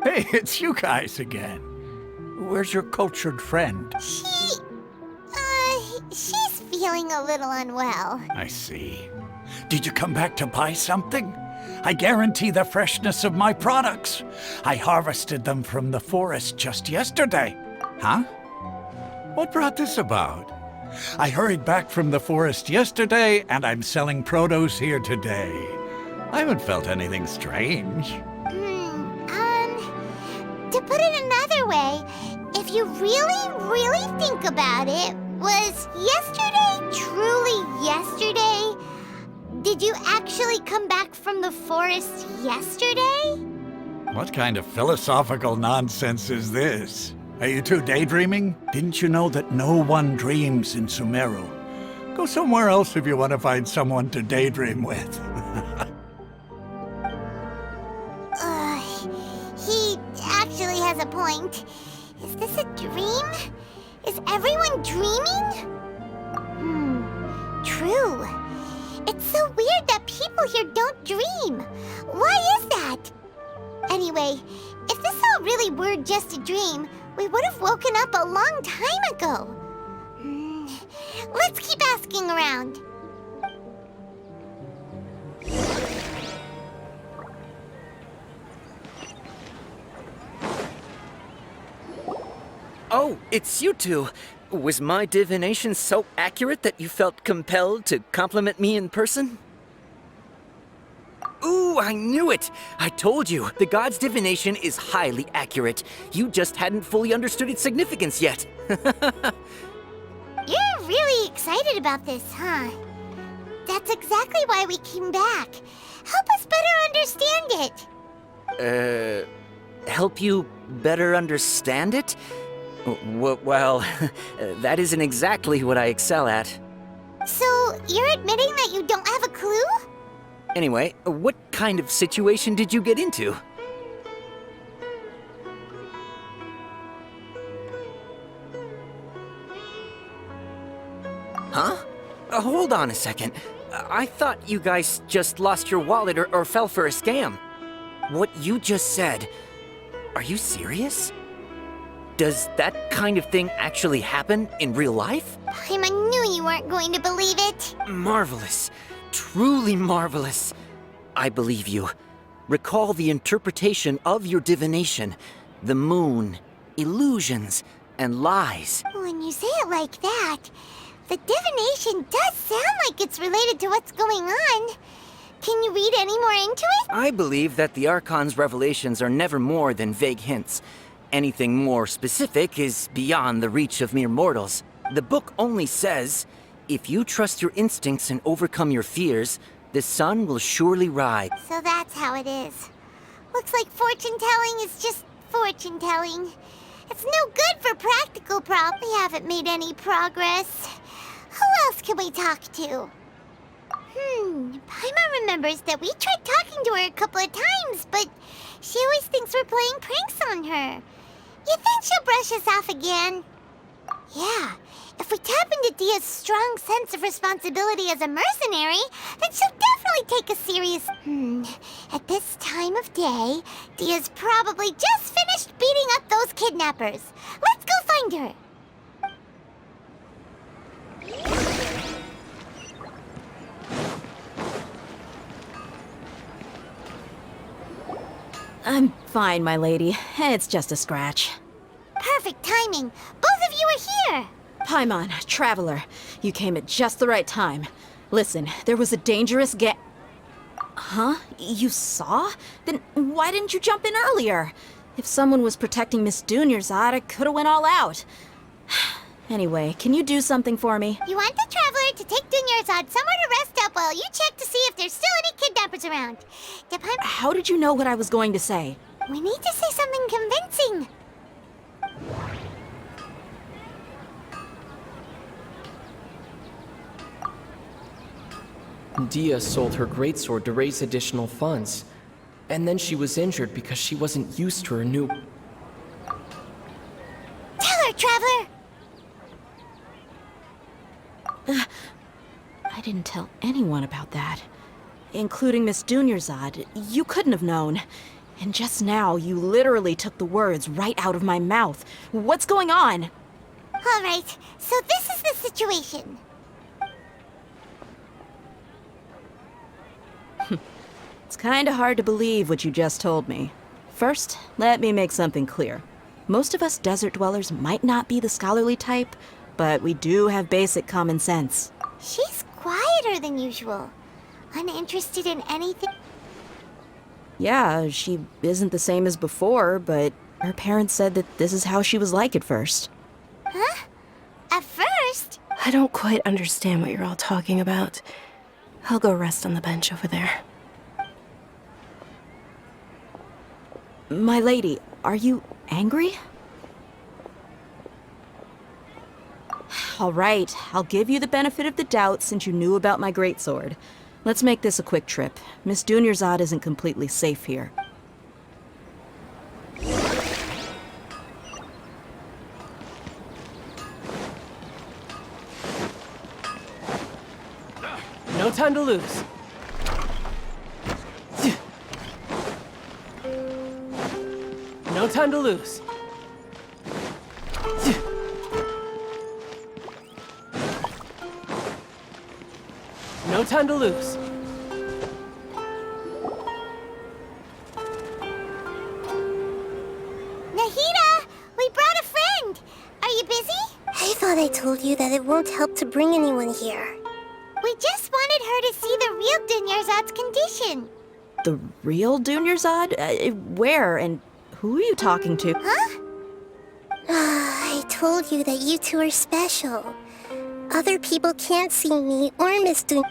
Hey, it's you guys again. Where's your cultured friend? She's feeling a little unwell. I see. Did you come back to buy something? I guarantee the freshness of my products. I harvested them from the forest just yesterday. Huh? What brought this about? I hurried back from the forest yesterday, and I'm selling produce here today. I haven't felt anything strange. To put it another way, if you really think about it, was yesterday truly yesterday? Did you actually come back from the forest yesterday? What kind of philosophical nonsense is this? Are you two daydreaming? Didn't you know that no one dreams in Sumeru? Go somewhere else if you want to find someone to daydream with. He actually has a point. Is this a dream? Is everyone dreaming? True. It's so weird that people here don't dream. Why is that? Anyway, if this all really were just a dream, we would have woken up a long time ago. Let's keep asking around. Oh, it's you two. Was my divination so accurate that you felt compelled to compliment me in person? Ooh, I knew it! I told you, the god's divination is highly accurate. You just hadn't fully understood its significance yet. You're really excited about this, huh? That's exactly why we came back. Help us better understand it. Help you better understand it? Well, that isn't exactly what I excel at. So, you're admitting that you don't have a clue? Anyway, what kind of situation did you get into? Huh? Hold on a second. I thought you guys just lost your wallet or fell for a scam. What you just said, are you serious? Does that kind of thing actually happen in real life? Paimon knew you weren't going to believe it. Marvelous. Truly marvelous. I believe you. Recall the interpretation of your divination. The moon, illusions, and lies. When you say it like that, the divination does sound like it's related to what's going on. Can you read any more into it? I believe that the Archon's revelations are never more than vague hints. Anything more specific is beyond the reach of mere mortals. The book only says, if you trust your instincts and overcome your fears, the sun will surely rise. So that's how it is. Looks like fortune-telling is just fortune-telling. It's no good for practical problems. We haven't made any progress. Who else can we talk to? Paimon remembers that we tried talking to her a couple of times, but she always thinks we're playing pranks on her. You think she'll brush us off again? Yeah, if we tap into Dia's strong sense of responsibility as a mercenary, then she'll definitely take us serious. At this time of day, Dia's probably just finished beating up those kidnappers. Let's go find her. I'm fine, my lady. It's just a scratch. Perfect timing. Both of you are here. Paimon, Traveler, you came at just the right time. Listen, there was a dangerous Huh? You saw? Then why didn't you jump in earlier? If someone was protecting Miss Dunyarzad, I could've went all out. Anyway, can you do something for me? You want the Traveler to take Dunyarzad somewhere to rest up while you check to see if there's still any kidnappers around. How did you know what I was going to say? We need to say something convincing. Dia sold her greatsword to raise additional funds. And then she was injured because she wasn't used to her new... Tell her, Traveler! I didn't tell anyone about that. Including Miss Dunyarzad. You couldn't have known. And just now, you literally took the words right out of my mouth. What's going on? All right, so this is the situation. It's kinda hard to believe what you just told me. First, let me make something clear. Most of us desert dwellers might not be the scholarly type, but we do have basic common sense. She's quieter than usual. Uninterested in anything. Yeah, she isn't the same as before, but her parents said that this is how she was like at first. Huh? At first? I don't quite understand what you're all talking about. I'll go rest on the bench over there. My lady, are you angry? All right, I'll give you the benefit of the doubt since you knew about my greatsword. Let's make this a quick trip. Miss Dunyarzad isn't completely safe here. No time to lose. No time to lose. No time to lose. Nahida, we brought a friend. Are you busy? I thought I told you that it won't help to bring anyone here. We just wanted her to see the real Dunyarzad's condition. The real Dunyarzad? Where and who are you talking to? Huh? I told you that you two are special. Other people can't see me or Miss Dun...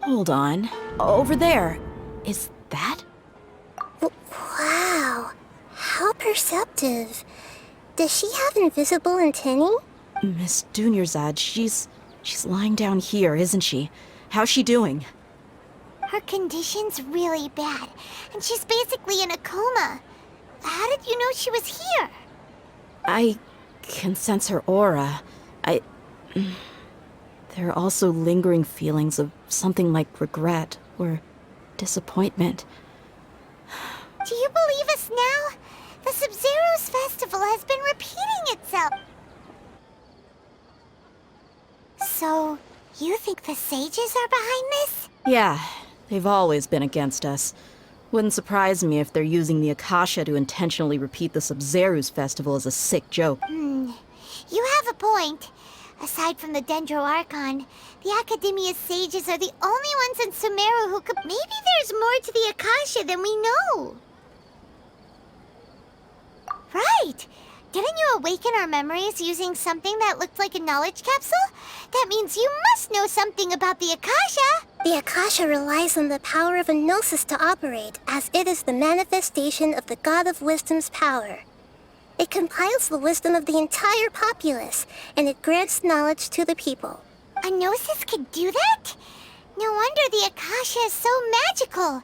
Hold on. Over there. Is that? Wow. How perceptive. Does she have invisible antennae? Miss Dunyarzad, she's lying down here, isn't she? How's she doing? Her condition's really bad, and she's basically in a coma. How did you know she was here? I can sense her aura. There are also lingering feelings of something like regret or disappointment. Do you believe us now? The Sabzeruz festival has been repeating itself. So, you think the sages are behind this? Yeah, they've always been against us. Wouldn't surprise me if they're using the Akasha to intentionally repeat the Sabzeruz festival as a sick joke. You have a point. Aside from the Dendro Archon, the Academia's sages are the only ones in Sumeru who could... Maybe there's more to the Akasha than we know. Right! Didn't you awaken our memories using something that looked like a knowledge capsule? That means you must know something about the Akasha! The Akasha relies on the power of a gnosis to operate, as it is the manifestation of the God of Wisdom's power. It compiles the wisdom of the entire populace, and it grants knowledge to the people. A gnosis can do that? No wonder the Akasha is so magical.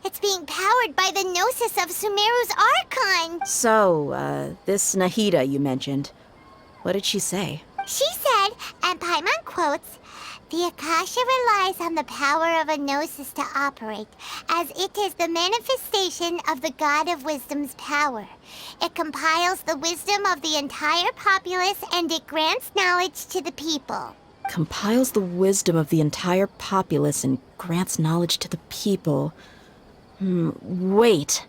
It's being powered by the gnosis of Sumeru's Archon. So, this Nahida you mentioned, what did she say? She said, and Paimon quotes, "The Akasha relies on the power of a gnosis to operate, as it is the manifestation of the God of Wisdom's power. It compiles the wisdom of the entire populace, and it grants knowledge to the people." Compiles the wisdom of the entire populace and grants knowledge to the people. Wait.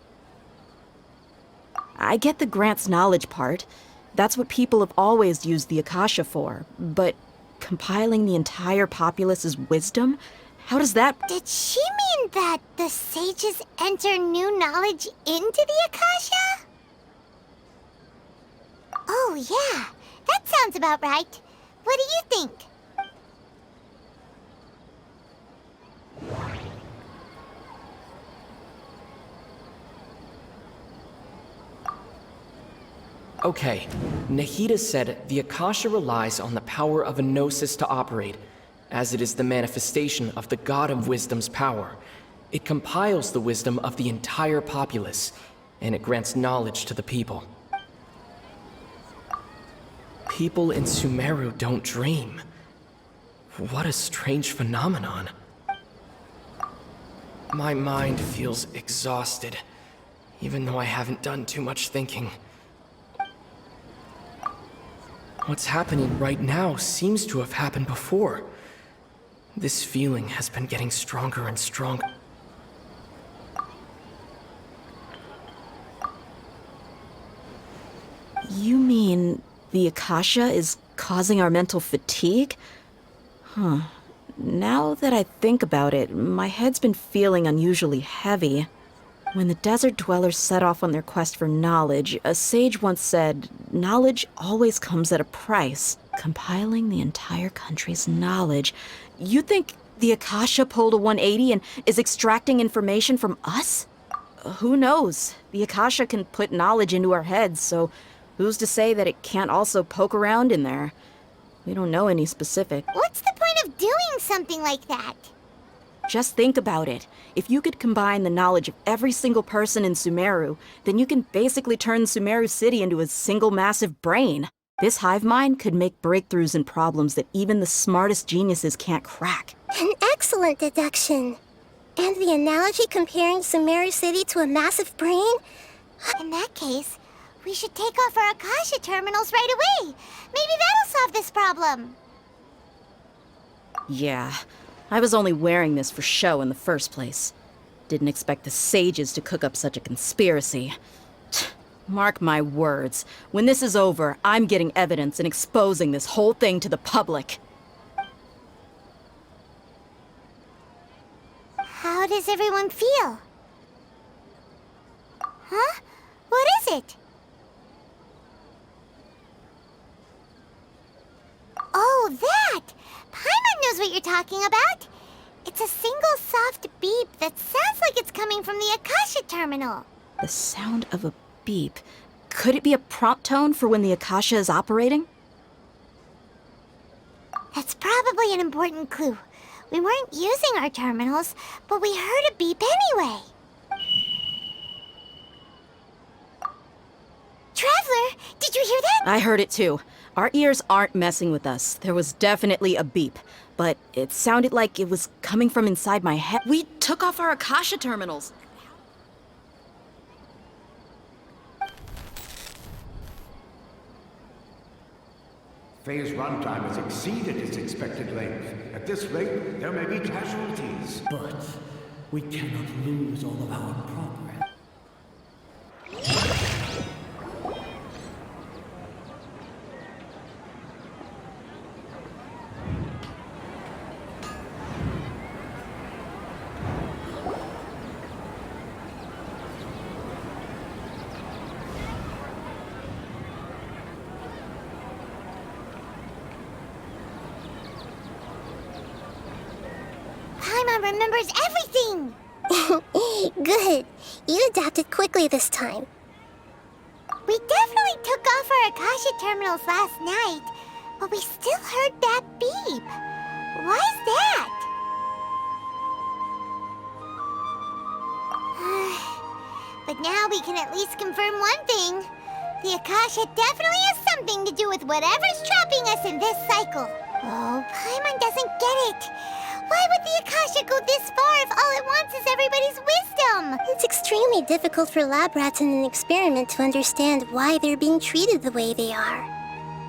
I get the grants knowledge part. That's what people have always used the Akasha for. But compiling the entire populace's wisdom? How does that... Did she mean that the sages enter new knowledge into the Akasha? Oh, yeah. That sounds about right. What do you think? Okay, Nahida said the Akasha relies on the power of a gnosis to operate, as it is the manifestation of the God of Wisdom's power. It compiles the wisdom of the entire populace, and it grants knowledge to the people. People in Sumeru don't dream. What a strange phenomenon. My mind feels exhausted, even though I haven't done too much thinking. What's happening right now seems to have happened before. This feeling has been getting stronger and stronger. You mean the Akasha is causing our mental fatigue? Huh. Now that I think about it, my head's been feeling unusually heavy. When the desert dwellers set off on their quest for knowledge, a sage once said, "Knowledge always comes at a price." Compiling the entire country's knowledge. You think the Akasha pulled a 180 and is extracting information from us? Who knows? The Akasha can put knowledge into our heads, so who's to say that it can't also poke around in there? We don't know any specific. What's the point of doing something like that? Just think about it. If you could combine the knowledge of every single person in Sumeru, then you can basically turn Sumeru City into a single massive brain. This hive mind could make breakthroughs in problems that even the smartest geniuses can't crack. An excellent deduction. And the analogy comparing Sumeru City to a massive brain? In that case, we should take off our Akasha terminals right away. Maybe that'll solve this problem. Yeah, I was only wearing this for show in the first place. Didn't expect the sages to cook up such a conspiracy. Mark my words, when this is over, I'm getting evidence and exposing this whole thing to the public. How does everyone feel? Huh? What is it? Oh, that! Paimon knows what you're talking about. It's a single soft beep that sounds like it's coming from the Akasha terminal. The sound of a beep. Could it be a prompt tone for when the Akasha is operating? That's probably an important clue. We weren't using our terminals, but we heard a beep anyway. Traveler, did you hear that? I heard it too. Our ears aren't messing with us. There was definitely a beep, but it sounded like it was coming from inside my head. We took off our Akasha terminals. Phase runtime has exceeded its expected length. At this rate, there may be casualties. But we cannot lose all of our progress. Paimon remembers everything! Good. You adapted quickly this time. We definitely took off our Akasha terminals last night, but we still heard that beep. Why is that? But now we can at least confirm one thing. The Akasha definitely has something to do with whatever's trapping us in this cycle. Oh, Paimon doesn't get it. Why would the Akasha go this far if all it wants is everybody's wisdom? It's extremely difficult for lab rats in an experiment to understand why they're being treated the way they are.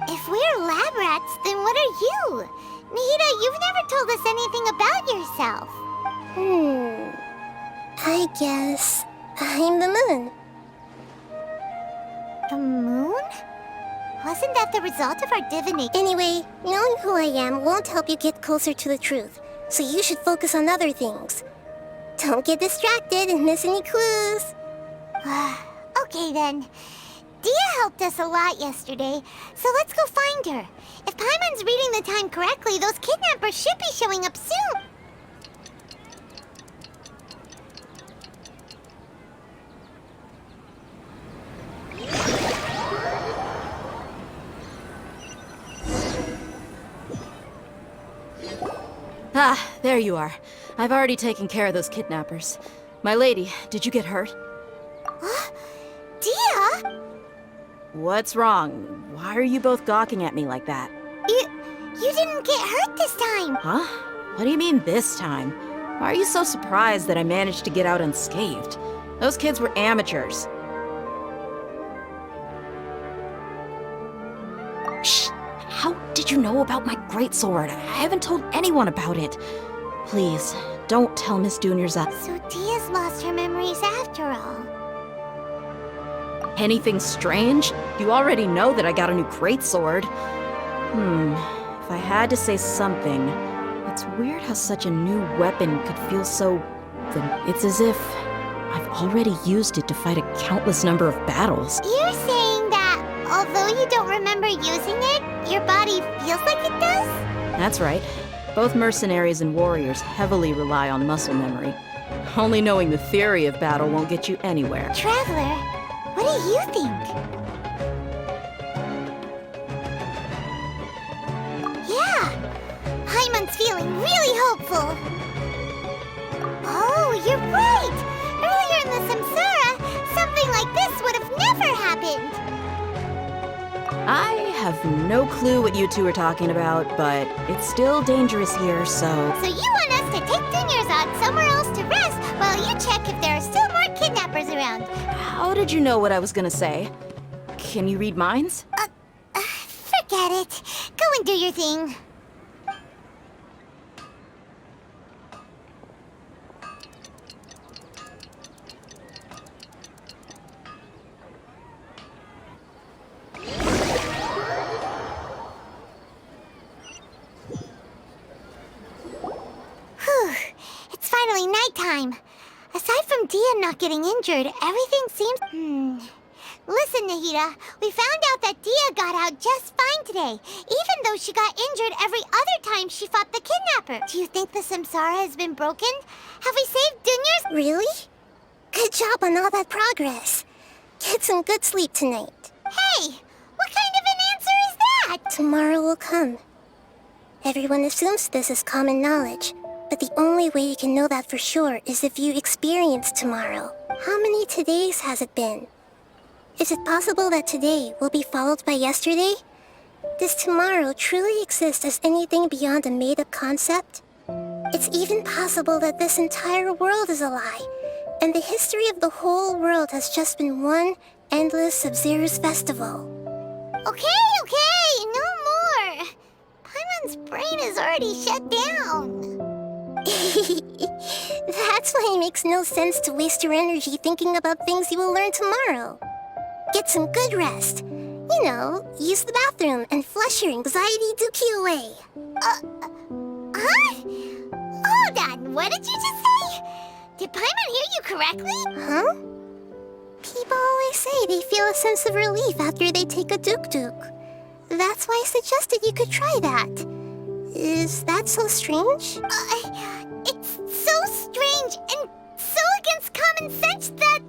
If we're lab rats, then what are you? Nahida, you've never told us anything about yourself. I guess I'm the moon. The moon? Wasn't that the result of our divination? Anyway, knowing who I am won't help you get closer to the truth, so you should focus on other things. Don't get distracted and miss any clues. Okay then. Dia helped us a lot yesterday, so let's go find her. If Paimon's reading the time correctly, those kidnappers should be showing up soon. Ah, there you are. I've already taken care of those kidnappers. My lady, did you get hurt? Dia? What's wrong? Why are you both gawking at me like that? You didn't get hurt this time. Huh? What do you mean this time? Why are you so surprised that I managed to get out unscathed? Those kids were amateurs. Shh! How did you know about my greatsword? I haven't told anyone about it. Please, don't tell Miss Juniorza. So Dia's lost her memories after all. Anything strange? You already know that I got a new greatsword. If I had to say something, it's weird how such a new weapon could feel so... It's as if I've already used it to fight a countless number of battles. You're saying that although you don't remember using it, your body feels like it does? That's right. Both mercenaries and warriors heavily rely on muscle memory. Only knowing the theory of battle won't get you anywhere. Traveler, what do you think? Yeah, Paimon's feeling really hopeful. Oh, you're right! Earlier in the samsara, something like this would have never happened. I have no clue what you two are talking about, but it's still dangerous here, so... So you want us to take Dunyarzad somewhere else to rest while you check if there are still more kidnappers around? How did you know what I was gonna say? Can you read minds? Forget it. Go and do your thing. It's finally nighttime. Aside from Dia not getting injured, everything seems... Listen, Nahida, we found out that Dia got out just fine today, even though she got injured every other time she fought the kidnapper. Do you think the samsara has been broken? Have we saved Dunya's... Really? Good job on all that progress. Get some good sleep tonight. Hey, what kind of an answer is that? Tomorrow will come. Everyone assumes this is common knowledge, but the only way you can know that for sure is if you experience tomorrow. How many todays has it been? Is it possible that today will be followed by yesterday? Does tomorrow truly exist as anything beyond a made-up concept? It's even possible that this entire world is a lie, and the history of the whole world has just been one endless sabzeruz festival. Okay, no more. Paimon's brain is already shut down. That's why it makes no sense to waste your energy thinking about things you will learn tomorrow. Get some good rest. You know, use the bathroom and flush your anxiety dookie away. Huh? Hold on, what did you just say? Did Paimon hear you correctly? Huh? People always say they feel a sense of relief after they take a duk-duk. That's why I suggested you could try that. Is that so strange? It's so strange and so against common sense that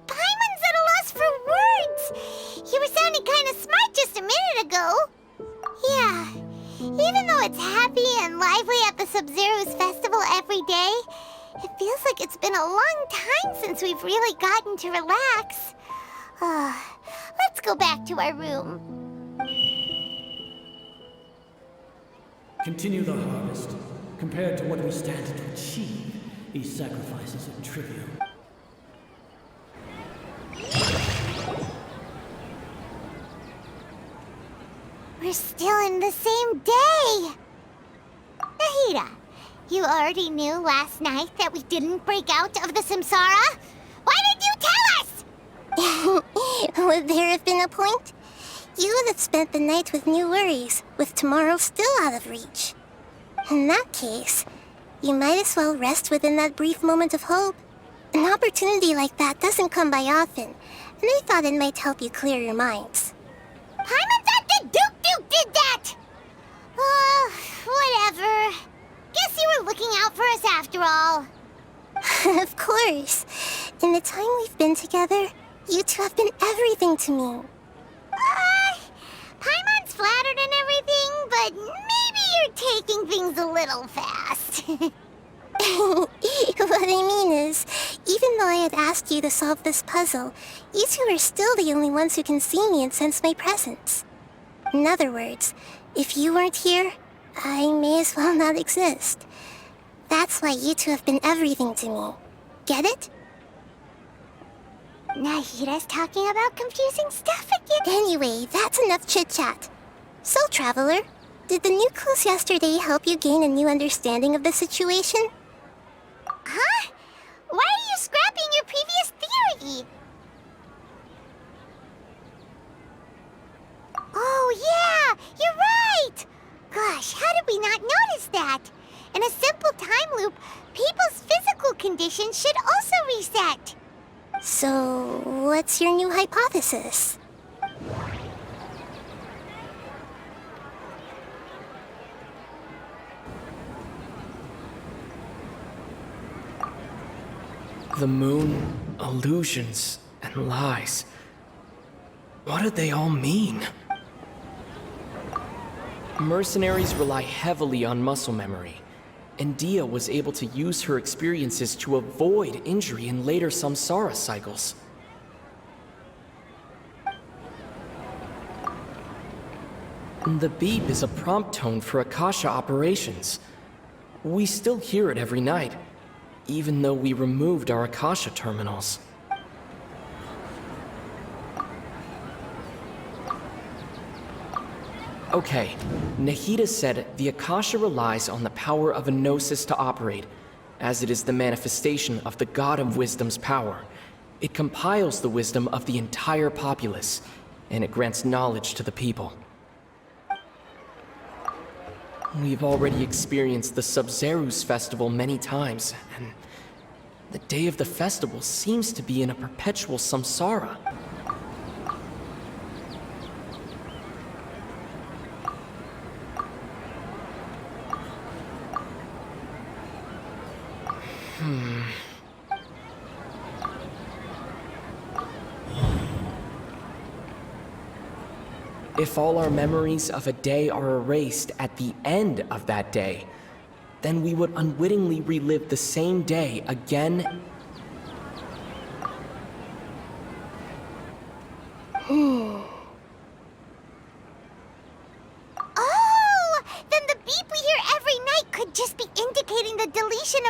Paimon's at a loss for words. You were sounding kind of smart just a minute ago. Yeah, even though it's happy and lively at the Sabzeruz festival every day, it feels like it's been a long time since we've really gotten to relax. Let's go back to our room. Continue the harvest. Compared to what we stand to achieve, these sacrifices are trivial. We're still in the same day! Nahida, you already knew last night that we didn't break out of the samsara? Why did you tell us? Would there have been a point? You would have spent the night with new worries, with tomorrow still out of reach. In that case, you might as well rest within that brief moment of hope. An opportunity like that doesn't come by often, and I thought it might help you clear your minds. Paimon thought the Duke did that! Whatever. Guess you were looking out for us after all. Of course. In the time we've been together, you two have been everything to me. Paimon's flattered and everything, but maybe you're taking things a little fast. What I mean is, even though I had asked you to solve this puzzle, you two are still the only ones who can see me and sense my presence. In other words, if you weren't here, I may as well not exist. That's why you two have been everything to me. Get it? Nahida's talking about confusing stuff again. Anyway, that's enough chit-chat. So, Traveler, did the new clues yesterday help you gain a new understanding of the situation? Huh? Why are you scrapping your previous theory? Oh yeah, you're right! Gosh, how did we not notice that? In a simple time loop, people's physical condition should also reset. So, what's your new hypothesis? The moon, illusions, and lies. What do they all mean? Mercenaries rely heavily on muscle memory, and Dia was able to use her experiences to avoid injury in later samsara cycles. The beep is a prompt tone for Akasha operations. We still hear it every night, even though we removed our Akasha terminals. Okay, Nahida said the Akasha relies on the power of a gnosis to operate, as it is the manifestation of the God of Wisdom's power. It compiles the wisdom of the entire populace, and it grants knowledge to the people. We've already experienced the Sabzeruz festival many times, and the day of the festival seems to be in a perpetual samsara. If all our memories of a day are erased at the end of that day, then we would unwittingly relive the same day again.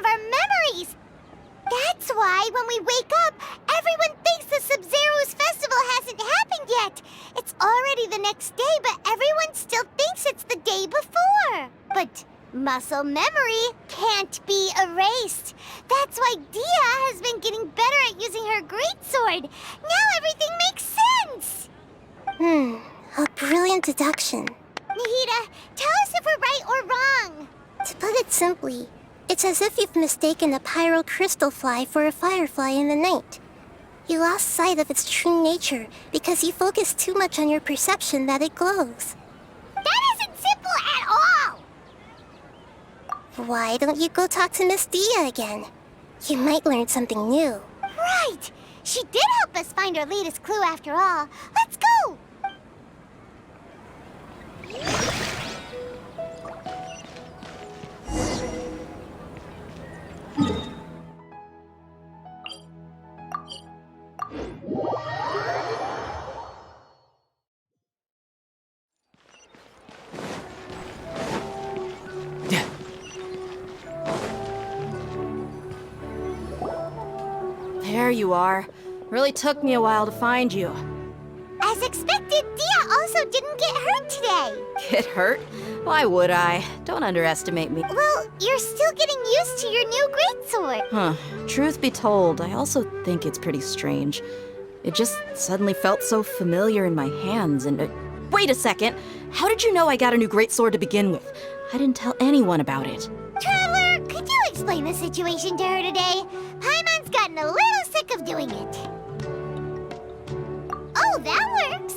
of our memories. That's why when we wake up, everyone thinks the Sabzeruz festival hasn't happened yet. It's already the next day, but everyone still thinks it's the day before. But muscle memory can't be erased. That's why Dia has been getting better at using her greatsword. Now everything makes sense. A brilliant deduction. Nahida, tell us if we're right or wrong. To put it simply, it's as if you've mistaken a pyro crystal fly for a firefly in the night. You lost sight of its true nature because you focused too much on your perception that it glows. That isn't simple at all! Why don't you go talk to Miss Dia again? You might learn something new. Right! She did help us find our latest clue after all. Let's go! There you are. Really took me a while to find you. As expected, Dia also didn't get hurt today. Get hurt? Why would I? Don't underestimate me. Well, you're still getting used to your new greatsword. Huh. Truth be told, I also think it's pretty strange. It just suddenly felt so familiar in my hands and... Wait a second! How did you know I got a new greatsword to begin with? I didn't tell anyone about it. Traveler, could you explain the situation to her today? Paimon's gotten a little sick of doing it. Oh, that works!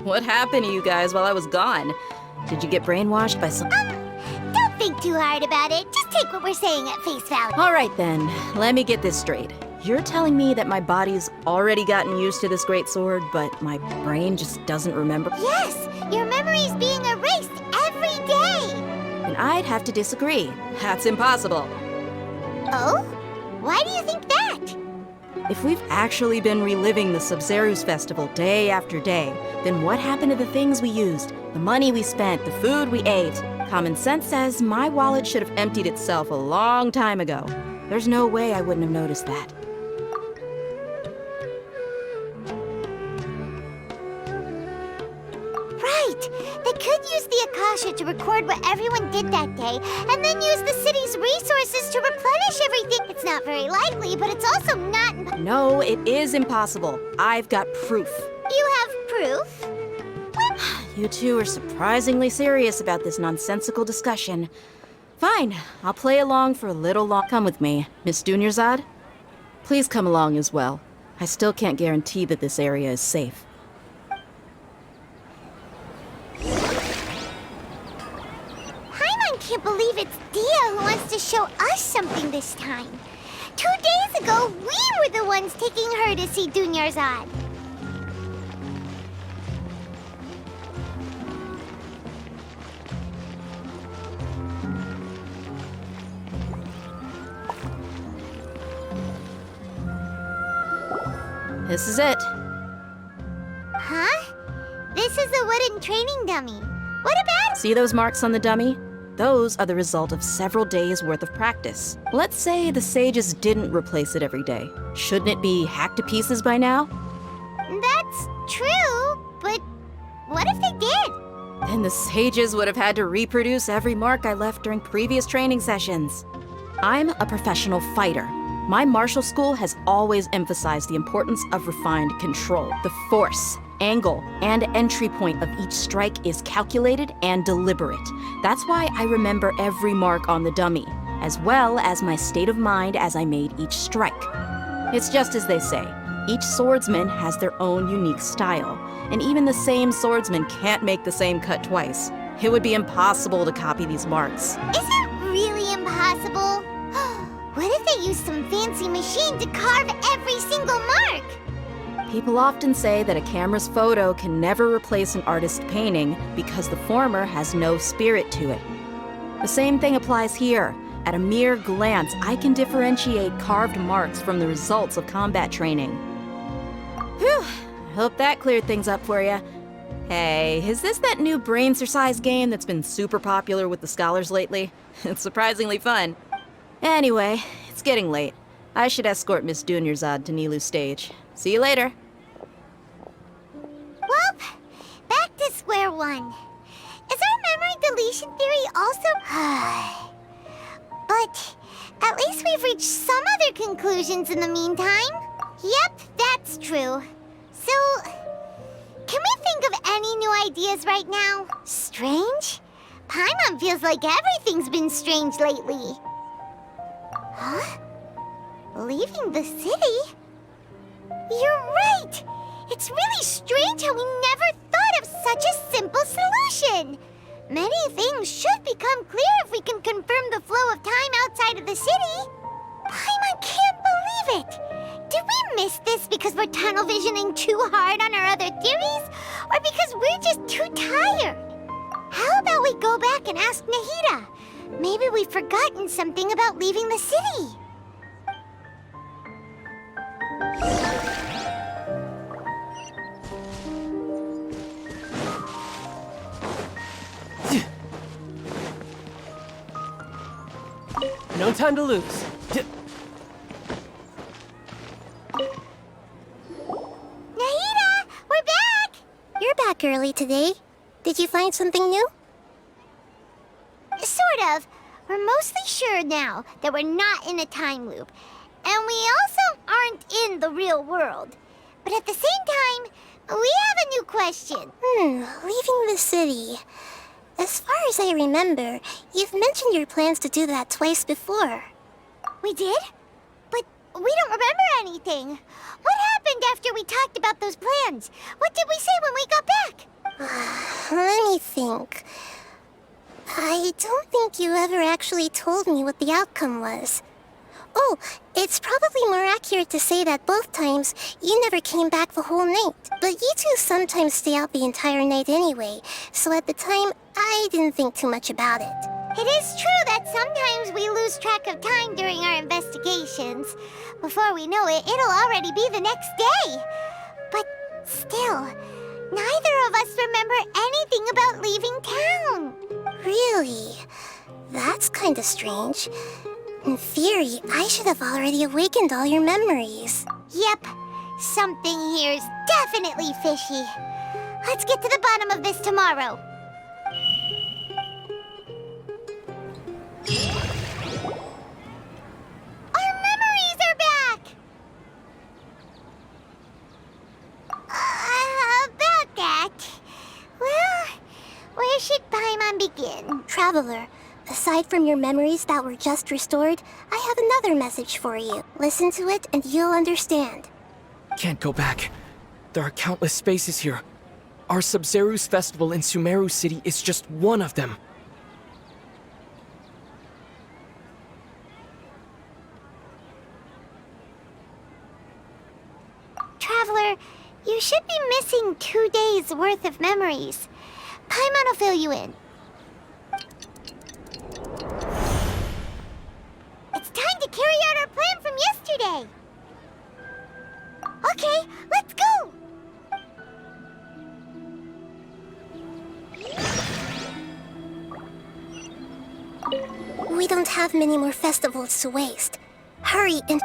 What happened to you guys while I was gone? Did you get brainwashed by some... Don't think too hard about it. Just take what we're saying at face value. All right then, let me get this straight. You're telling me that my body's already gotten used to this greatsword, but my brain just doesn't remember? Yes! Your memory's being erased every day! And I'd have to disagree. That's impossible. Oh? Why do you think that? If we've actually been reliving the Sabzeruz festival day after day, then what happened to the things we used, the money we spent, the food we ate? Common sense says my wallet should have emptied itself a long time ago. There's no way I wouldn't have noticed that. Right! They could use the Akasha to record what everyone did that day, and then use the city's resources to replenish everything. It's not very likely, but it's also not... No, it is impossible. I've got proof. You have proof? You two are surprisingly serious about this nonsensical discussion. Fine, I'll play along for a little long. Come with me, Miss Dunyarzad. Please come along as well. I still can't guarantee that this area is safe. Paimon can't believe it's Dia who wants to show us something this time. 2 days ago, we were the ones taking her to see Dunyarzad. This is it. Huh? This is a wooden training dummy. What about it? See those marks on the dummy? Those are the result of several days' worth of practice. Let's say the sages didn't replace it every day. Shouldn't it be hacked to pieces by now? That's true, but what if they did? Then the sages would have had to reproduce every mark I left during previous training sessions. I'm a professional fighter. My martial school has always emphasized the importance of refined control. The force, angle, and entry point of each strike is calculated and deliberate. That's why I remember every mark on the dummy, as well as my state of mind as I made each strike. It's just as they say, each swordsman has their own unique style, and even the same swordsman can't make the same cut twice. It would be impossible to copy these marks. Is it really impossible? What if they used some fancy machine to carve every single mark? People often say that a camera's photo can never replace an artist's painting because the former has no spirit to it. The same thing applies here. At a mere glance, I can differentiate carved marks from the results of combat training. Whew, I hope that cleared things up for you. Hey, is this that new brain exercise game that's been super popular with the scholars lately? It's surprisingly fun. Anyway, it's getting late. I should escort Miss Dunyarzad to Nilu's stage. See you later. Well, back to square one. Is our memory deletion theory also... But at least we've reached some other conclusions in the meantime. Yep, that's true. So, can we think of any new ideas right now? Strange? Paimon feels like everything's been strange lately. Huh? Leaving the city? You're right! It's really strange how we never thought of such a simple solution! Many things should become clear if we can confirm the flow of time outside of the city. Paimon can't believe it! Did we miss this because we're tunnel visioning too hard on our other theories? Or because we're just too tired? How about we go back and ask Nahida? Maybe we've forgotten something about leaving the city. No time to lose. Nahida, we're back! You're back early today. Did you find something new? Sort of. We're mostly sure now that we're not in a time loop. And we also aren't in the real world. But at the same time, we have a new question. Leaving the city. As far as I remember, you've mentioned your plans to do that twice before. We did? But we don't remember anything. What happened after we talked about those plans? What did we say when we got back? Let me think. I don't think you ever actually told me what the outcome was. Oh, it's probably more accurate to say that both times you never came back the whole night. But you two sometimes stay out the entire night anyway, so at the time, I didn't think too much about it. It is true that sometimes we lose track of time during our investigations. Before we know it, it'll already be the next day. But still, neither of us remember anything about leaving town. Really? That's kinda strange. In theory, I should have already awakened all your memories. Yep, something here's definitely fishy. Let's get to the bottom of this tomorrow. Our memories are back! About that... Well, where should Paimon begin? Traveler, aside from your memories that were just restored, I have another message for you. Listen to it and you'll understand. Can't go back. There are countless spaces here. Our Sabzeruz festival in Sumeru City is just one of them. Traveler, you should be missing 2 days' worth of memories. Paimon will fill you in. It's time to carry out our plan from yesterday. Okay, let's go! We don't have many more festivals to waste. Hurry and...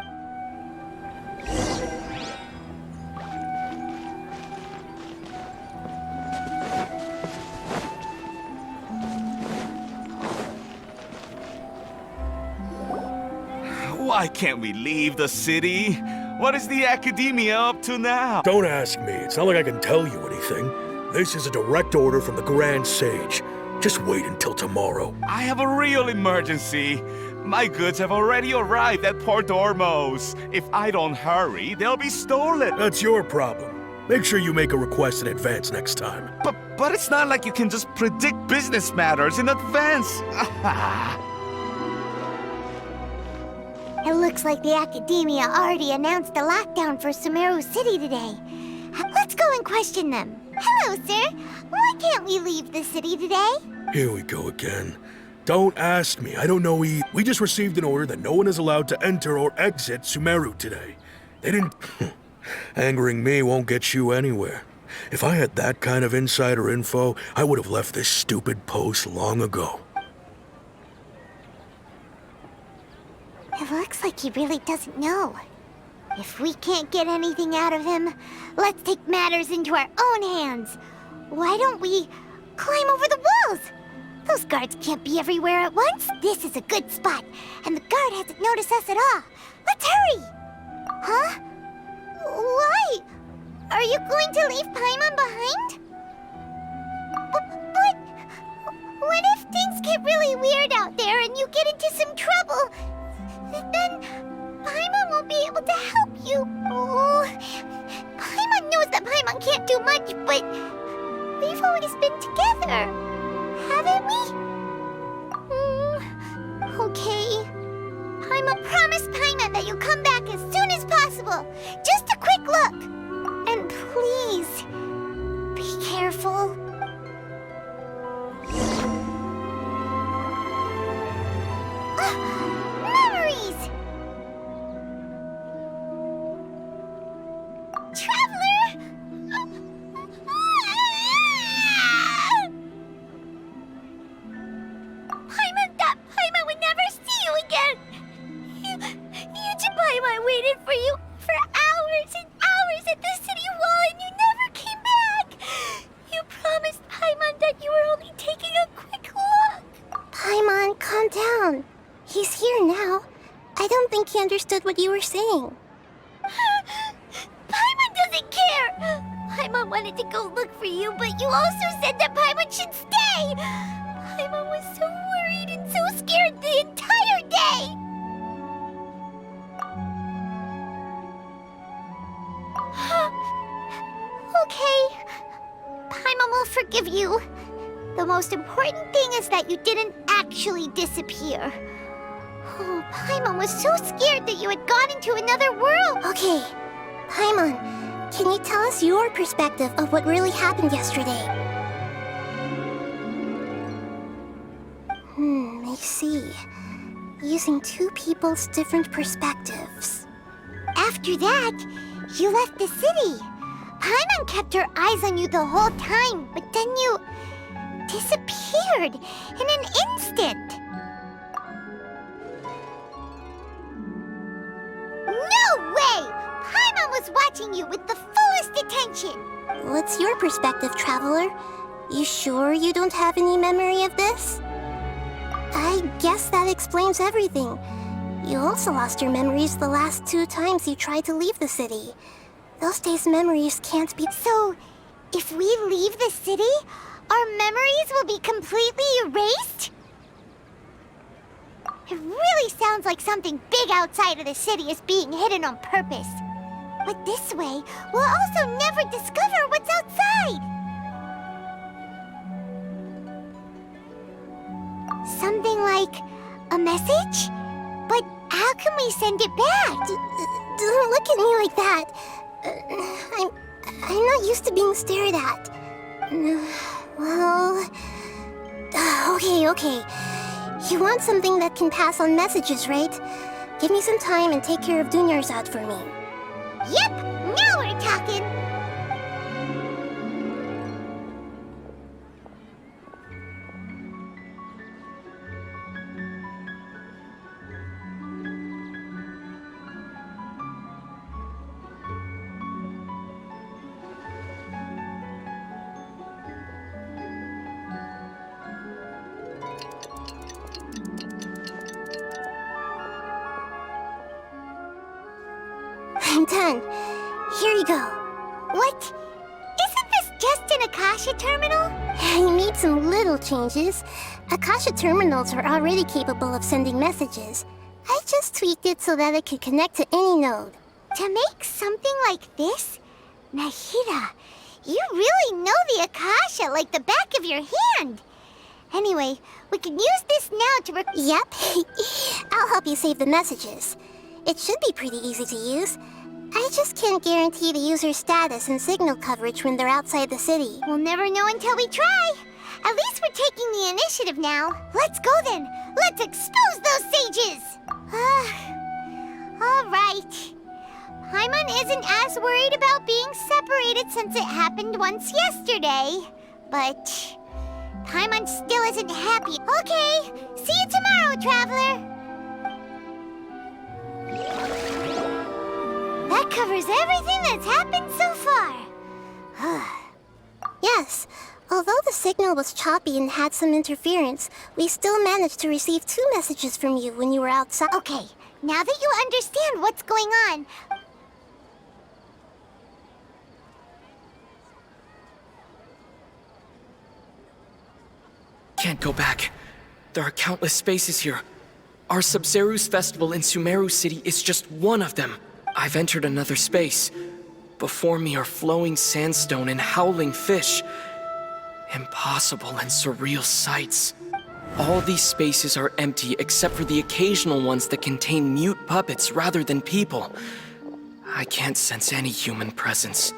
Why can't we leave the city? What is the academia up to now? Don't ask me. It's not like I can tell you anything. This is a direct order from the Grand Sage. Just wait until tomorrow. I have a real emergency. My goods have already arrived at Port Ormos. If I don't hurry, they'll be stolen. That's your problem. Make sure you make a request in advance next time. But it's not like you can just predict business matters in advance. It looks like the Academia already announced a lockdown for Sumeru City today. Let's go and question them. Hello, sir. Why can't we leave the city today? Here we go again. Don't ask me. I don't know We just received an order that no one is allowed to enter or exit Sumeru today. They didn't... Angering me won't get you anywhere. If I had that kind of insider info, I would have left this stupid post long ago. It looks like he really doesn't know. If we can't get anything out of him, let's take matters into our own hands. Why don't we climb over the walls? Those guards can't be everywhere at once. This is a good spot, and the guard hasn't noticed us at all. Let's hurry! Huh? Why? Are you going to leave Paimon behind? But what if things get really weird out there and you get into some trouble? Then Paimon won't be able to help you. Oh, Paimon knows that Paimon can't do much, but we've always been together, haven't we? Okay. Paimon, promise Paimon that you'll come back as soon as possible. Just a quick look. And please, be careful. Memories! Traveler! Paimon would never see you again! Paimon waited for you for hours and hours at the city wall and you never came back! You promised Paimon that you were only taking a quick look! Paimon, calm down. He's here now. I don't think he understood what you were saying. Paimon doesn't care! Paimon wanted to go look for you, but you also said that Paimon should stay! Paimon was so worried and so scared the entire day! Okay. Paimon will forgive you. The most important thing is that you didn't actually disappear. Oh, Paimon was so scared that you had gone into another world. Okay. Paimon, can you tell us your perspective of what really happened yesterday? I see. Using two people's different perspectives. After that, you left the city. Paimon kept her eyes on you the whole time, but then you disappeared in an instant. No way! Paimon was watching you with the fullest attention. What's your perspective, Traveler? You sure you don't have any memory of this? I guess that explains everything. You also lost your memories the last 2 times you tried to leave the city. Those days' memories can't be... So, if we leave the city, our memories will be completely erased? It really sounds like something big outside of the city is being hidden on purpose. But this way, we'll also never discover what's outside. Something like a message? But how can we send it back? Don't look at me like that. I'm not used to being stared at. Well... Okay. You want something that can pass on messages, right? Give me some time and take care of Dunyarzad for me. Yep! Now we're talking! I'm done. Here you go. What? Isn't this just an Akasha terminal? You made some little changes. Akasha terminals are already capable of sending messages. I just tweaked it so that it could connect to any node. To make something like this? Nahida, you really know the Akasha like the back of your hand. Anyway, we can use this now to Yep. I'll help you save the messages. It should be pretty easy to use. I just can't guarantee the user's status and signal coverage when they're outside the city. We'll never know until we try. At least we're taking the initiative now. Let's go then. Let's expose those sages. All right. Paimon isn't as worried about being separated since it happened once yesterday. But Paimon still isn't happy. Okay, see you tomorrow, Traveler. That covers everything that's happened so far. Yes, although the signal was choppy and had some interference, we still managed to receive 2 messages from you when you were outside. Okay, now that you understand what's going on, Can't go back. There are countless spaces here. Our sabzeruz festival in Sumeru City is just one of them. I've entered another space. Before me are flowing sandstone and howling fish. Impossible and surreal sights. All these spaces are empty except for the occasional ones that contain mute puppets rather than people. I can't sense any human presence.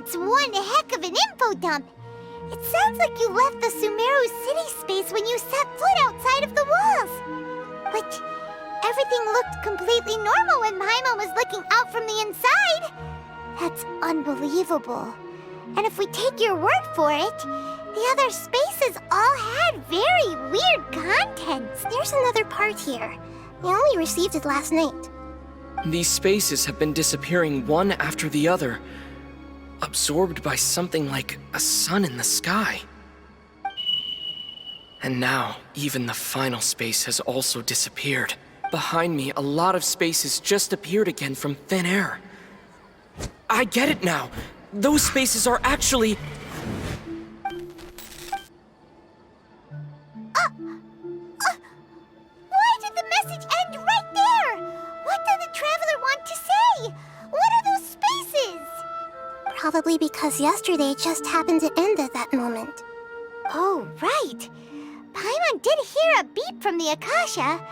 that's one heck of an info dump. It sounds like you left the Sumeru city space when you set foot outside of the walls. But everything looked completely normal when Paimon was looking out from the inside. That's unbelievable. And if we take your word for it, the other spaces all had very weird contents. There's another part here. We only received it last night. These spaces have been disappearing one after the other, absorbed by something like a sun in the sky. And now, even the final space has also disappeared. Behind me, a lot of spaces just appeared again from thin air. I get it now! Those spaces are actually... Why did the message end right there? What did the Traveler want to say? What are those spaces? Probably because yesterday just happened to end at that moment. Oh, right. Paimon did hear a beep from the Akasha.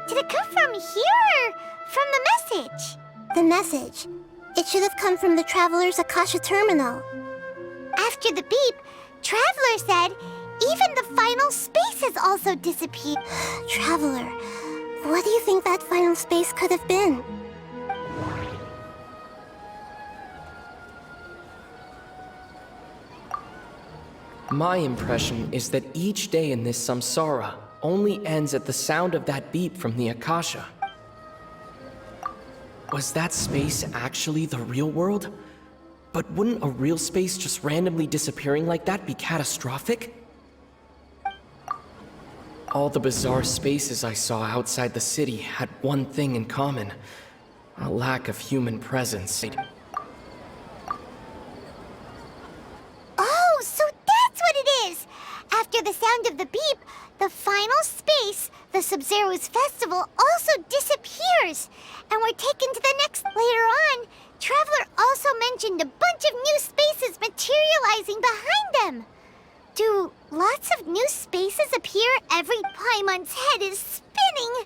Did it come from here or from the message? The message. It should have come from the Traveler's Akasha terminal. After the beep, Traveler said even the final space has also disappeared. Traveler, what do you think that final space could have been? My impression is that each day in this samsara only ends at the sound of that beep from the Akasha. Was that space actually the real world? But wouldn't a real space just randomly disappearing like that be catastrophic? All the bizarre spaces I saw outside the city had one thing in common: a lack of human presence. Oh, so that's what it is! After the sound of the beep, the final space, the Sabzeruz festival, also disappears. And we're taken to the next. Later on, Traveler also mentioned a bunch of new spaces materializing behind them. Do lots of new spaces appear every Paimon's head is spinning?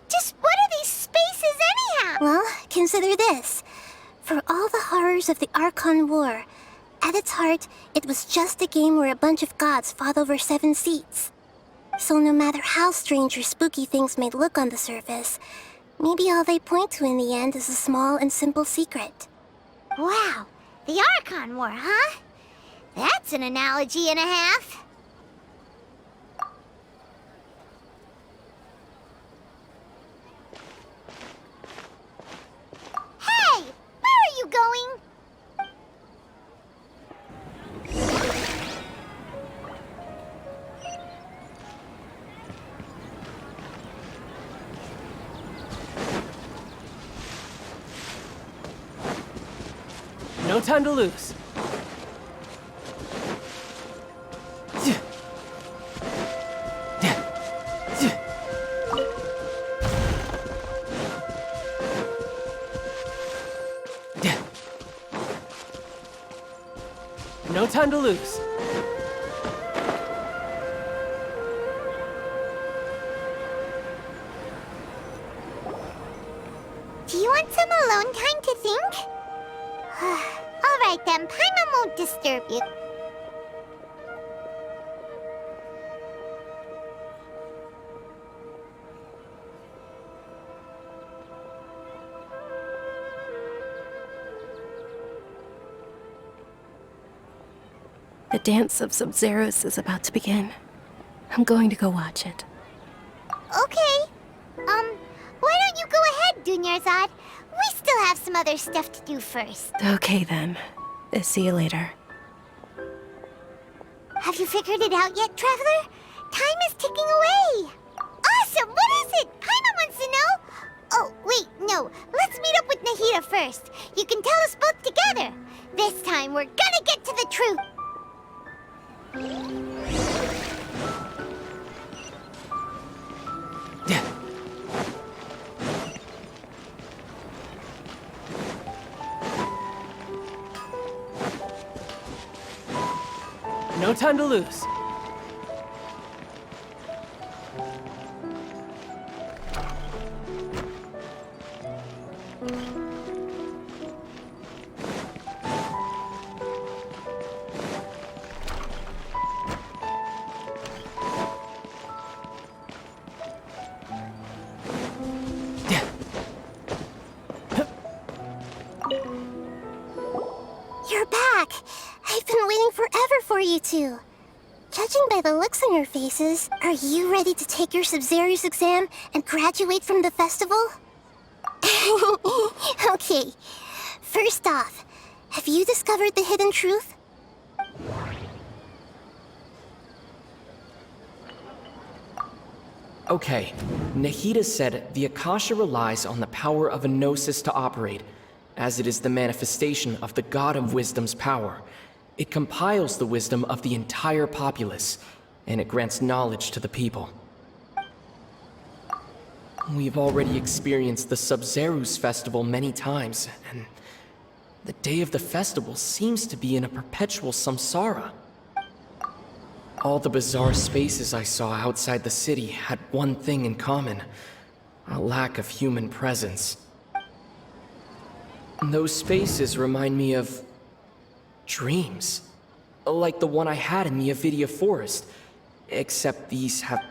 Just what are these spaces anyhow? Well, consider this. For all the horrors of the Archon War, at its heart, it was just a game where a bunch of gods fought over 7 seats. So no matter how strange or spooky things may look on the surface, maybe all they point to in the end is a small and simple secret. Wow, the Archon War, huh? That's an analogy and a half. Hey, where are you going? No time to lose. No time to lose. Do you want some alone time to think? All Alright then, Paimon won't disturb you. The dance of sabzeruz is about to begin. I'm going to go watch it. Okay. Why don't you go ahead, Dunyarzad? We still have some other stuff to do first. Okay then. See you later. Have you figured it out yet, Traveler? Time is ticking away. Awesome! What is it? Paimon wants to know. Oh, wait, no. Let's meet up with Nahida first. You can tell us both together. This time, we're gonna get to the truth. No time to lose. You're back! I've been waiting forever for you two. Judging by the looks on your faces, are you ready to take your sabzeruz exam and graduate from the festival? Okay. First off, have you discovered the hidden truth? Okay, Nahida said the Akasha relies on the power of a gnosis to operate, as it is the manifestation of the God of Wisdom's power. It compiles the wisdom of the entire populace, and it grants knowledge to the people. We've already experienced the Sabzeruz festival many times, and the day of the festival seems to be in a perpetual samsara. All the bizarre spaces I saw outside the city had one thing in common: a lack of human presence. Those spaces remind me of dreams, like the one I had in the Avidia Forest, except these have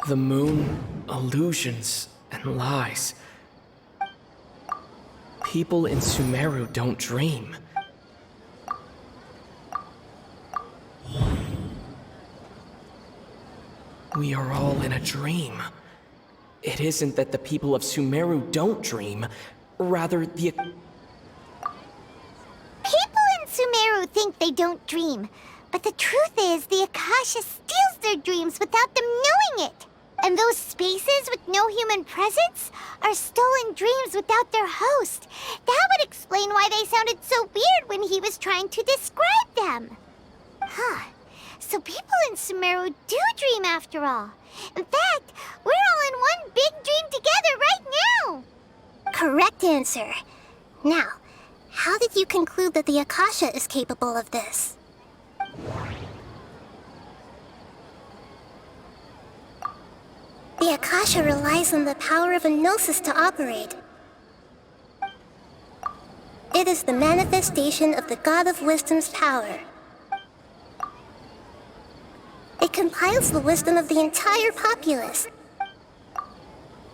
the moon, illusions, and lies. People in Sumeru don't dream. We are all in a dream. It isn't that the people of Sumeru don't dream, rather the... People in Sumeru think they don't dream, but the truth is the Akasha steals their dreams without them knowing it. And those spaces with no human presence are stolen dreams without their host. That would explain why they sounded so weird when he was trying to describe them. Huh. So people in Sumeru do dream after all. In fact, we're all in one big dream together right now. Correct answer. Now, how did you conclude that the Akasha is capable of this? The Akasha relies on the power of a gnosis to operate. It is the manifestation of the God of Wisdom's power. It compiles the wisdom of the entire populace,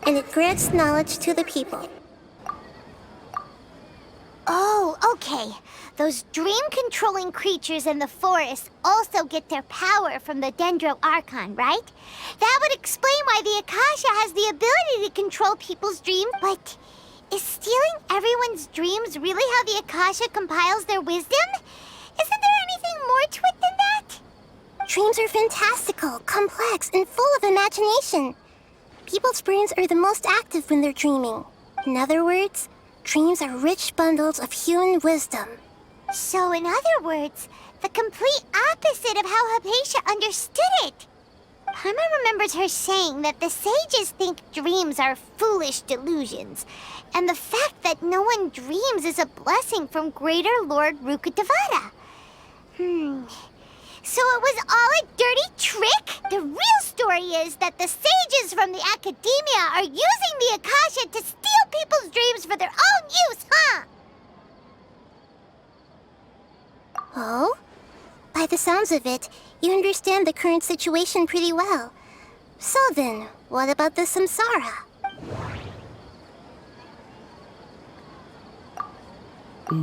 and it grants knowledge to the people. Oh, okay. Those dream-controlling creatures in the forest also get their power from the Dendro Archon, right? That would explain why the Akasha has the ability to control people's dreams. But is stealing everyone's dreams really how the Akasha compiles their wisdom? Isn't there anything more to it than that? Dreams are fantastical, complex, and full of imagination. People's brains are the most active when they're dreaming. In other words, dreams are rich bundles of human wisdom. So, in other words, the complete opposite of how Hypatia understood it. Paimon remembers her saying that the sages think dreams are foolish delusions, and the fact that no one dreams is a blessing from Greater Lord Rukkhadevata. So it was all a dirty trick? The real story is that the sages from the Academia are using the Akasha to steal people's dreams for their own use, huh? Oh? By the sounds of it, you understand the current situation pretty well. So then, what about the samsara?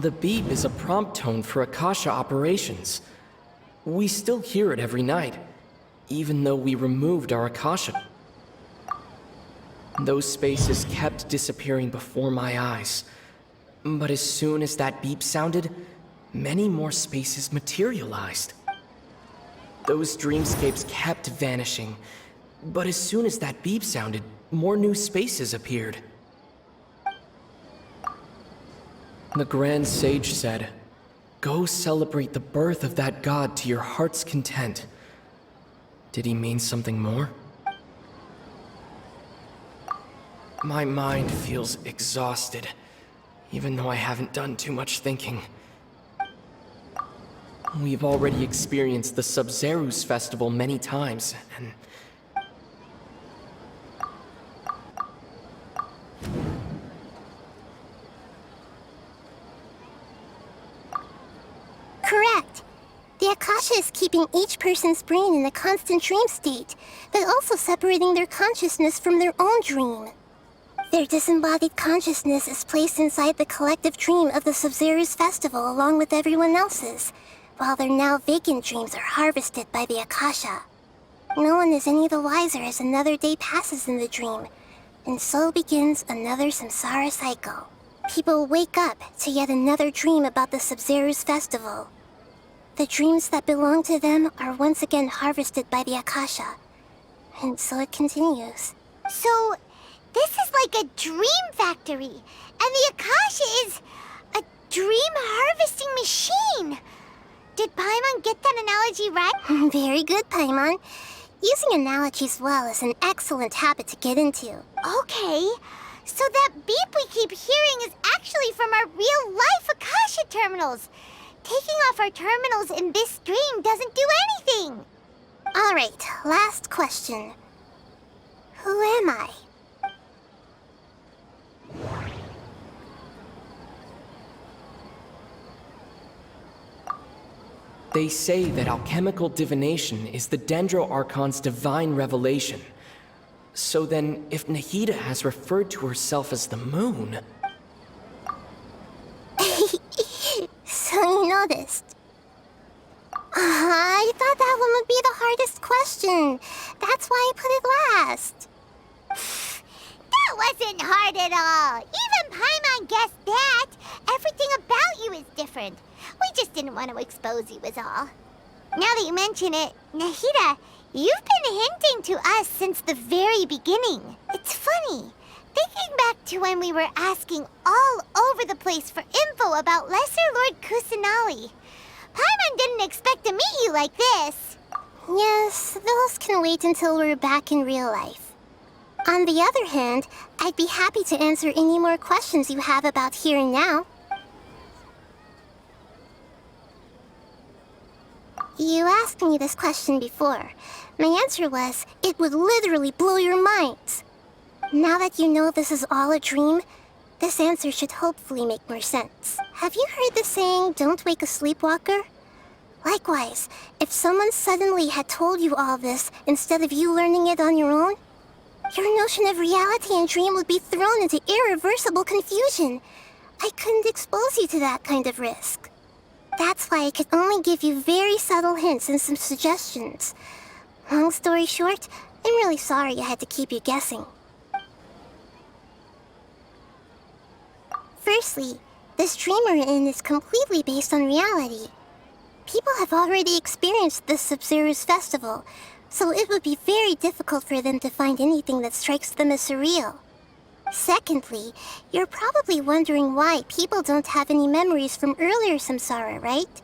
The beep is a prompt tone for Akasha operations. We still hear it every night, even though we removed our Akasha. Those spaces kept disappearing before my eyes. But as soon as that beep sounded, many more spaces materialized. Those dreamscapes kept vanishing, but as soon as that beep sounded, more new spaces appeared. The Grand Sage said, "Go celebrate the birth of that god to your heart's content." Did he mean something more? My mind feels exhausted, even though I haven't done too much thinking. We've already experienced the Sabzeruz festival many times, and... Correct. The Akasha is keeping each person's brain in a constant dream state, but also separating their consciousness from their own dream. Their disembodied consciousness is placed inside the collective dream of the sabzeruz festival along with everyone else's, while their now vacant dreams are harvested by the Akasha. No one is any the wiser as another day passes in the dream, and so begins another samsara cycle. People wake up to yet another dream about the sabzeruz festival. The dreams that belong to them are once again harvested by the Akasha, and so it continues. So, this is like a dream factory, and the Akasha is a dream harvesting machine. Did Paimon get that analogy right? Very good, Paimon. Using analogies well is an excellent habit to get into. Okay, so that beep we keep hearing is actually from our real-life Akasha terminals. Taking off our terminals in this dream doesn't do anything. All right, last question. Who am I? They say that alchemical divination is the Dendro Archon's divine revelation. So then, if Nahida has referred to herself as the moon... So you noticed. I thought that one would be the hardest question. That's why I put it last. That wasn't hard at all. Even Paimon guessed that. Everything about you is different. We just didn't want to expose you is all. Now that you mention it, Nahida, you've been hinting to us since the very beginning. It's funny. Thinking back to when we were asking all over the place for info about Lesser Lord Kusanali. Paimon didn't expect to meet you like this. Yes, those can wait until we're back in real life. On the other hand, I'd be happy to answer any more questions you have about here and now. You asked me this question before. My answer was, it would literally blow your minds. Now that you know this is all a dream, this answer should hopefully make more sense. Have you heard the saying, don't wake a sleepwalker? Likewise, if someone suddenly had told you all this instead of you learning it on your own, your notion of reality and dream would be thrown into irreversible confusion. I couldn't expose you to that kind of risk. That's why I could only give you very subtle hints and some suggestions. Long story short, I'm really sorry I had to keep you guessing. Firstly, this dream we're in is completely based on reality. People have already experienced this sabzeruz festival, so it would be very difficult for them to find anything that strikes them as surreal. Secondly, you're probably wondering why people don't have any memories from earlier samsara, right?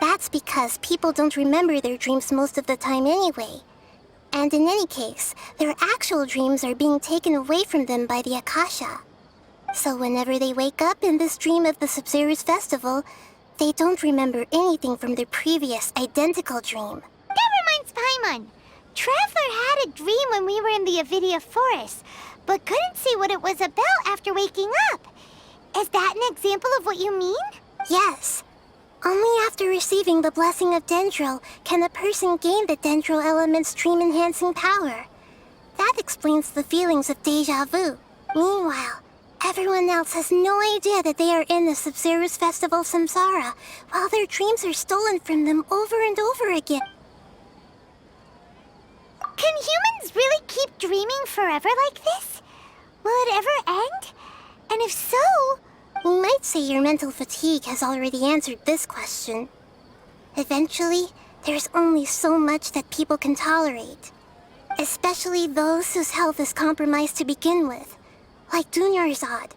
That's because people don't remember their dreams most of the time anyway. And in any case, their actual dreams are being taken away from them by the Akasha. So whenever they wake up in this dream of the sabzeruz festival, they don't remember anything from their previous identical dream. That reminds Paimon. Traveler had a dream when we were in the Avidia forest, but couldn't see what it was about after waking up. Is that an example of what you mean? Yes. Only after receiving the blessing of Dendro can a person gain the Dendro element's dream-enhancing power. That explains the feelings of deja vu. Meanwhile, everyone else has no idea that they are in the sabzeruz festival samsara, while their dreams are stolen from them over and over again. Can humans really keep dreaming forever like this? Will it ever end? And if so... We might say your mental fatigue has already answered this question. Eventually, there's only so much that people can tolerate. Especially those whose health is compromised to begin with, like Dunyarzad.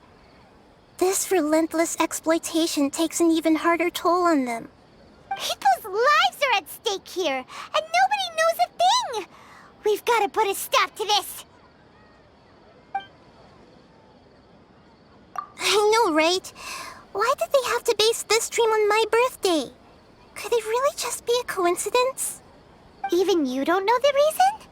This relentless exploitation takes an even harder toll on them. People's lives are at stake here, and nobody knows a thing! We've got to put a stop to this! I know, right? Why did they have to base this dream on my birthday? Could it really just be a coincidence? Even you don't know the reason?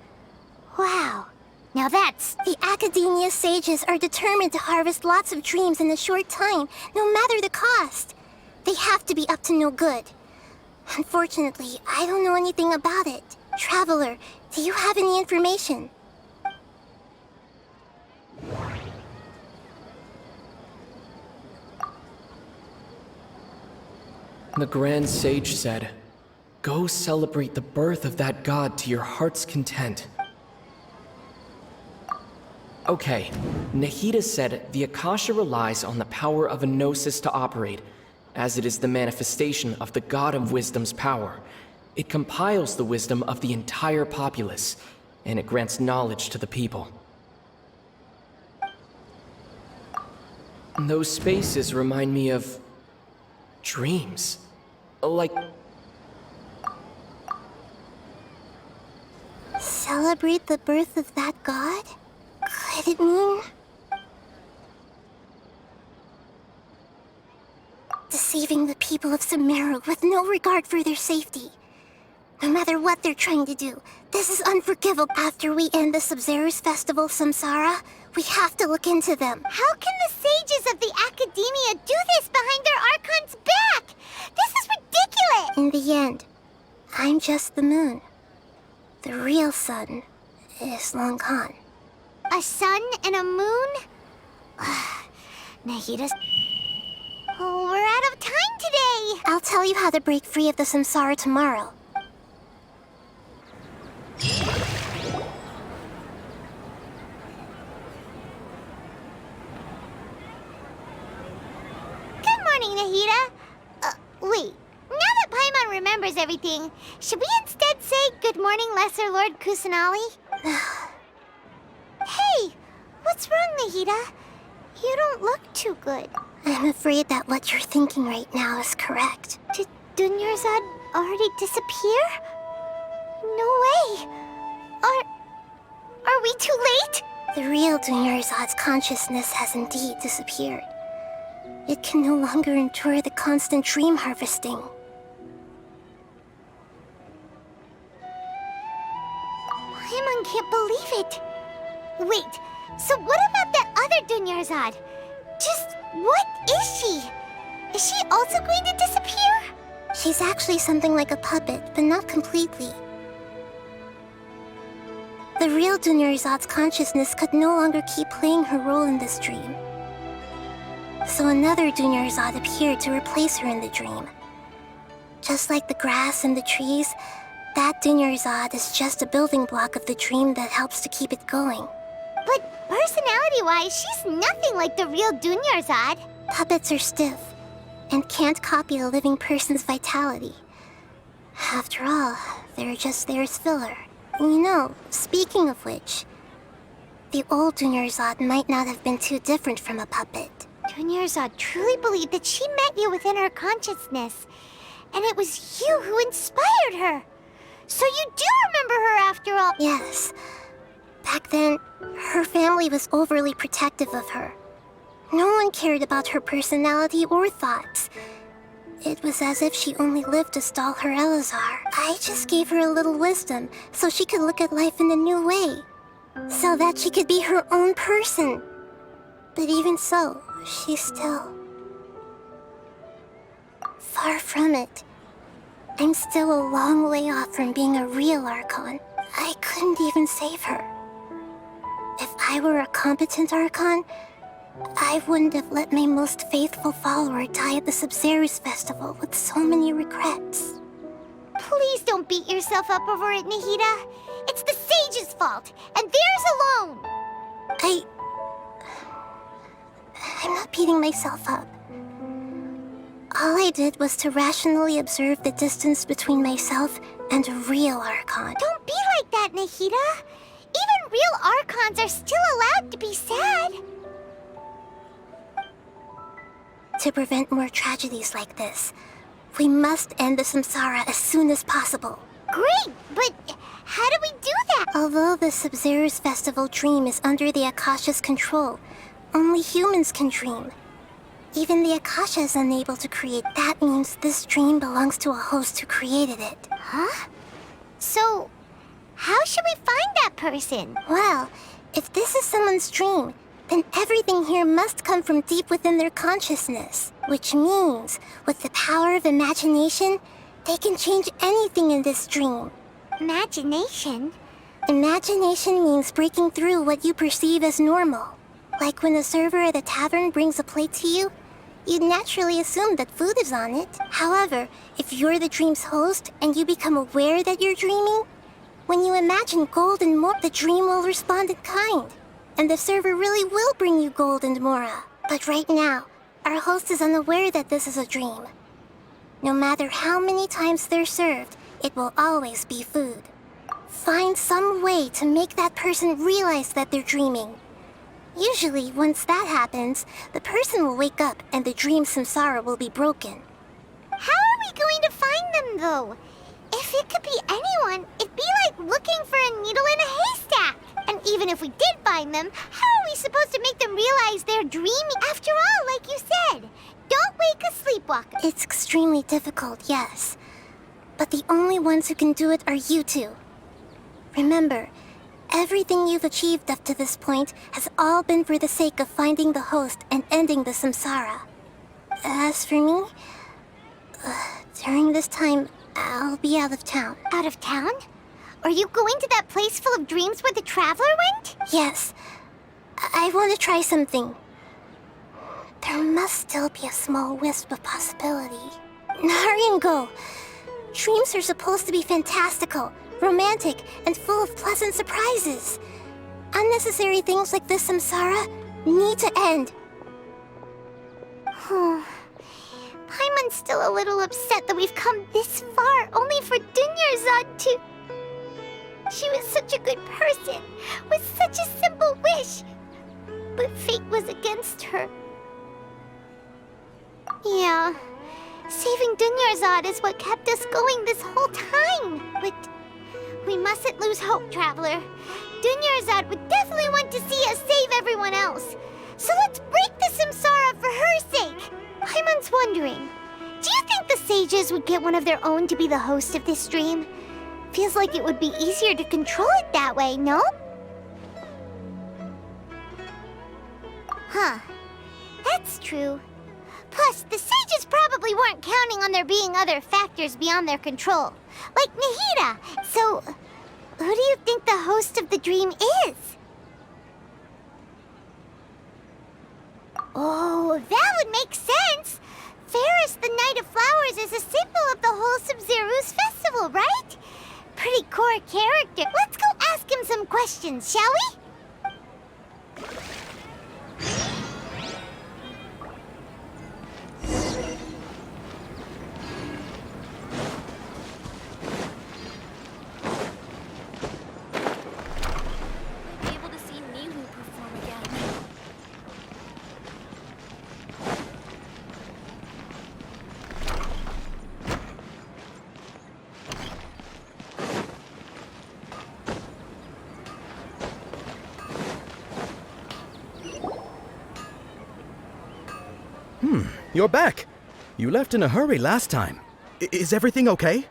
Wow. Now that's... The Academia sages are determined to harvest lots of dreams in a short time, no matter the cost. They have to be up to no good. Unfortunately, I don't know anything about it. Traveler, do you have any information? The Grand Sage said, "Go celebrate the birth of that god to your heart's content." Okay, Nahida said the Akasha relies on the power of a gnosis to operate, as it is the manifestation of the god of wisdom's power. It compiles the wisdom of the entire populace, and it grants knowledge to the people. Those spaces remind me of... dreams. Like... Celebrate the birth of that god? Could it mean... deceiving the people of Sumeru with no regard for their safety? No matter what they're trying to do, this is unforgivable. After we end the Sabzeruz Festival Samsara, we have to look into them. How can the sages of the Academia do this behind their Archon's back? This is ridiculous! In the end, I'm just the moon. The real sun is long gone. A sun and a moon? Nahida's... Oh, we're out of time today! I'll tell you how to break free of the samsara tomorrow. Good morning, Nahida. Wait. Now that Paimon remembers everything, should we instead say good morning, Lesser Lord Kusanali? Hey! What's wrong, Nahida? You don't look too good. I'm afraid that what you're thinking right now is correct. Did Dunyarzad already disappear? No way! Are we too late? The real Dunyarzad's consciousness has indeed disappeared. It can no longer endure the constant dream harvesting. Paimon can't believe it. Wait, so what about that other Dunyarzad? Just what is she? Is she also going to disappear? She's actually something like a puppet, but not completely. The real Dunyarzad's consciousness could no longer keep playing her role in this dream. So another Dunyarzad appeared to replace her in the dream. Just like the grass and the trees, that Dunyarzad is just a building block of the dream that helps to keep it going. But personality-wise, she's nothing like the real Dunyarzad. Puppets are stiff, and can't copy a living person's vitality. After all, they're just there as filler. You know, speaking of which, the old Dunyarzad might not have been too different from a puppet. Dunyarzad truly believed that she met you within her consciousness, and it was you who inspired her. So you do remember her after all. Yes. Back then, her family was overly protective of her. No one cared about her personality or thoughts. It was as if she only lived to stall her Elazar. I just gave her a little wisdom so she could look at life in a new way. So that she could be her own person. But even so, she's still... Far from it. I'm still a long way off from being a real Archon. I couldn't even save her. If I were a competent Archon, I wouldn't have let my most faithful follower die at the Sabzeruz festival with so many regrets. Please don't beat yourself up over it, Nahida. It's the sage's fault, and theirs alone. I'm not beating myself up. All I did was to rationally observe the distance between myself and a real Archon. Don't be like that, Nahida. Even real Archons are still allowed to be sad. To prevent more tragedies like this, we must end the samsara as soon as possible. Great, but how do we do that? Although the Sabzeruz festival dream is under the Akasha's control, only humans can dream. Even the Akasha is unable to create. That means this dream belongs to a host who created it. Huh? So, how should we find that person? Well, if this is someone's dream, then everything here must come from deep within their consciousness. Which means, with the power of imagination, they can change anything in this dream. Imagination? Imagination means breaking through what you perceive as normal. Like when the server at a tavern brings a plate to you, you'd naturally assume that food is on it. However, if you're the dream's host and you become aware that you're dreaming, when you imagine gold and more, the dream will respond in kind. And the server really will bring you gold and mora. But right now, our host is unaware that this is a dream. No matter how many times they're served, it will always be food. Find some way to make that person realize that they're dreaming. Usually, once that happens, the person will wake up and the dream samsara will be broken. How are we going to find them, though? If it could be anyone, it'd be like looking for a needle in a haystack. And even if we did find them, how are we supposed to make them realize they're dreaming? After all, like you said, don't wake a sleepwalker. It's extremely difficult, yes. But the only ones who can do it are you two. Remember, everything you've achieved up to this point has all been for the sake of finding the host and ending the samsara. As for me, during this time, I'll be out of town. Out of town? Are you going to that place full of dreams where the traveler went? Yes. I want to try something. There must still be a small wisp of possibility. Hurry and go. Dreams are supposed to be fantastical, romantic, and full of pleasant surprises. Unnecessary things like this samsara need to end. Paimon's still a little upset that we've come this far, only for Dunyarzad to... She was such a good person, with such a simple wish. But fate was against her. Yeah, saving Dunyarzad is what kept us going this whole time. But we mustn't lose hope, Traveler. Dunyarzad would definitely want to see us save everyone else. So let's break the samsara for her sake. Paimon's wondering, do you think the sages would get one of their own to be the host of this stream? Feels like it would be easier to control it that way, no? Huh. That's true. Plus, the sages probably weren't counting on there being other factors beyond their control. Like Nahida. So, who do you think the host of the dream is? Oh, that would make sense. Ferris, the Knight of Flowers, is a symbol of the whole sabzeruz festival, right? Pretty core character. Let's go ask him some questions, shall we? You're back. You left in a hurry last time. Is everything okay?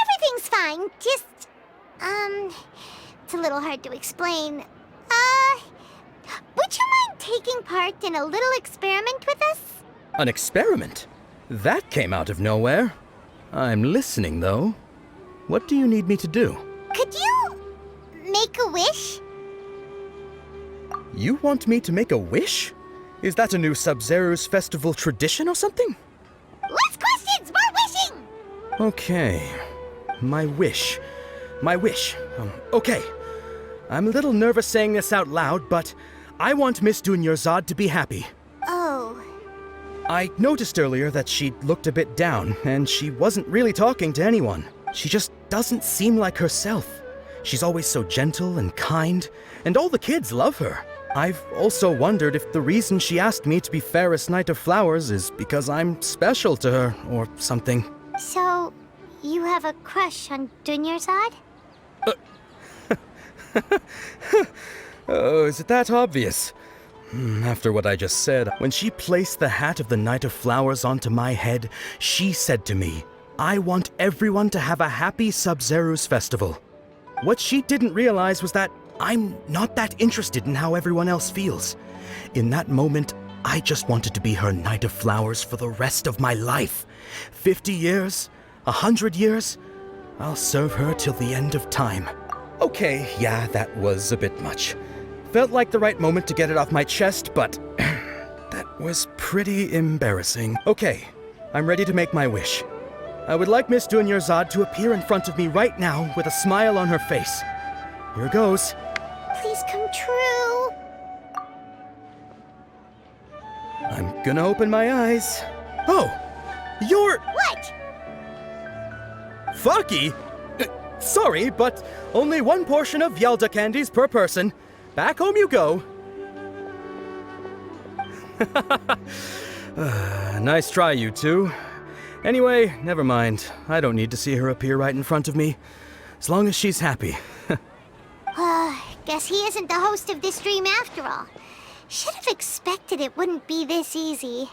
Everything's fine. Just, it's a little hard to explain. Would you mind taking part in a little experiment with us? An experiment? That came out of nowhere. I'm listening, though. What do you need me to do? Could you make a wish? You want me to make a wish? Is that a new sabzeruz festival tradition or something? Less questions, more wishing! Okay. My wish. Okay. I'm a little nervous saying this out loud, but I want Miss Dunyarzad to be happy. Oh. I noticed earlier that she looked a bit down, and she wasn't really talking to anyone. She just doesn't seem like herself. She's always so gentle and kind, and all the kids love her. I've also wondered if the reason she asked me to be fairest Knight of Flowers is because I'm special to her, or something. So, you have a crush on Dunyarzad? Oh, is it that obvious? After what I just said, when she placed the hat of the Knight of Flowers onto my head, she said to me, I want everyone to have a happy sabzeruz festival. What she didn't realize was that I'm not that interested in how everyone else feels. In that moment, I just wanted to be her Knight of Flowers for the rest of my life. 50 years? 100 years? I'll serve her till the end of time. Okay, yeah, that was a bit much. Felt like the right moment to get it off my chest, but that was pretty embarrassing. Okay, I'm ready to make my wish. I would like Miss Dunyarzad to appear in front of me right now with a smile on her face. Here goes. Please come true. I'm gonna open my eyes. Oh! You're... What? Fucky? Sorry, but only one portion of Yalda candies per person. Back home you go. Nice try, you two. Anyway, never mind. I don't need to see her appear right in front of me. As long as she's happy. Guess he isn't the host of this dream after all. Should have expected it wouldn't be this easy.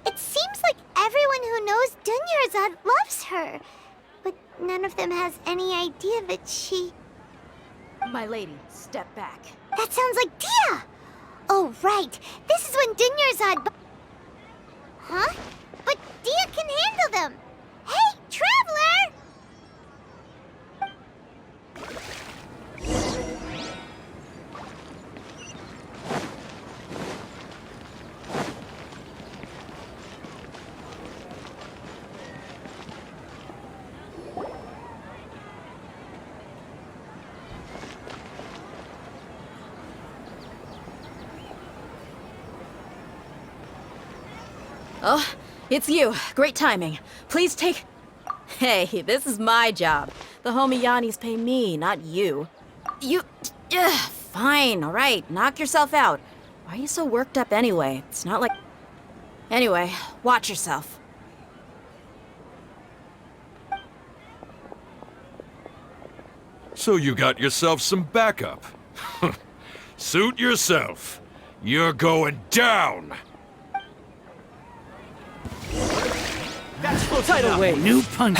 It seems like everyone who knows Dunyarzad loves her. But none of them has any idea that she... My lady, step back. That sounds like Dia! Oh, right. This is when Dunyarzad... Huh? But Dia can handle them! Hey, Traveler! Oh, it's you. Great timing. Please take... Hey, this is my job. The homie Yannis pay me, not you. You... Fine, alright. Knock yourself out. Why are you so worked up anyway? It's not like... Anyway, watch yourself. So you got yourself some backup. Suit yourself. You're going down! That's close tidal wave. New punch.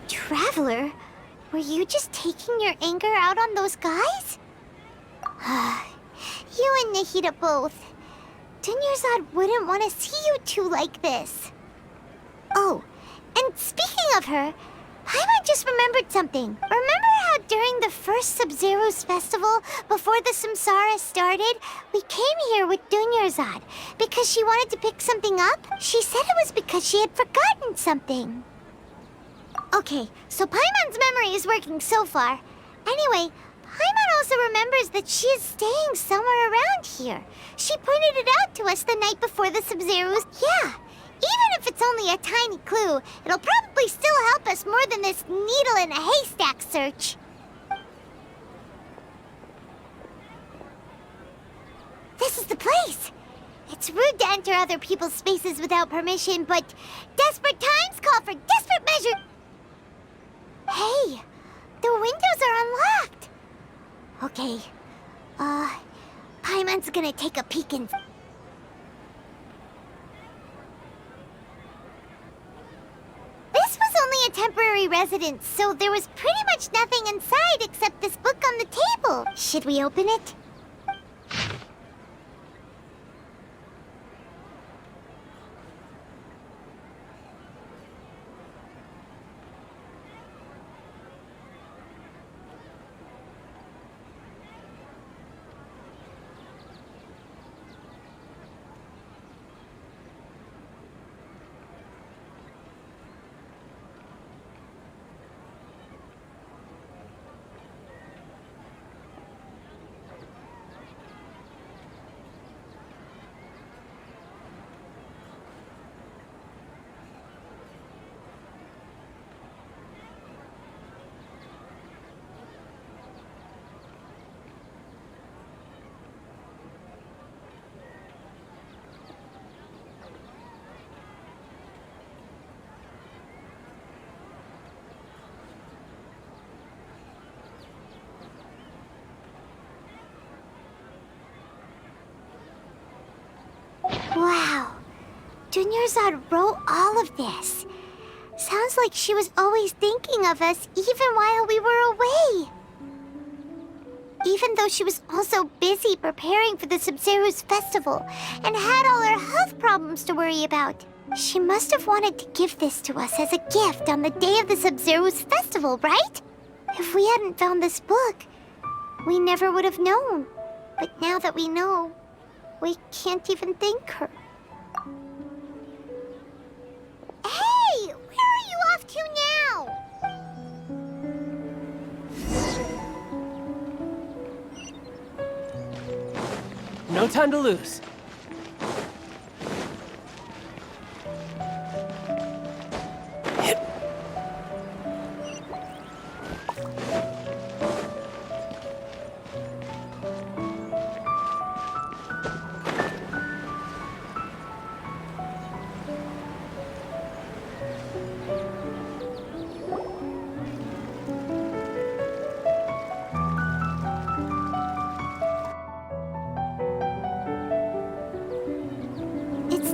Traveler, were you just taking your anger out on those guys? You and Nahida both. Dunyarzad wouldn't want to see you two like this. Oh, and speaking of her, Paimon just remembered something. Remember how during the first sabzeruz festival, before the samsara started, we came here with Dunyarzad because she wanted to pick something up? She said it was because she had forgotten something. Okay, so Paimon's memory is working so far. Anyway, Paimon also remembers that she is staying somewhere around here. She pointed it out to us the night before the sabzeruz. Yeah, Even if it's only a tiny clue, it'll probably still help us more than this needle in a haystack search. This is the place! It's rude to enter other people's spaces without permission, but desperate times call for desperate measures. Hey, the windows are unlocked. Okay, Paimon's gonna take a peek in. This was only a temporary residence, so there was pretty much nothing inside except this book on the table. Should we open it? Wow, Dunyarzad wrote all of this. Sounds like she was always thinking of us even while we were away. Even though she was also busy preparing for the Sabzeruz festival and had all her health problems to worry about. She must have wanted to give this to us as a gift on the day of the Sabzeruz festival, right? If we hadn't found this book, we never would have known. But now that we know, we can't even thank her. Hey! Where are you off to now? No time to lose.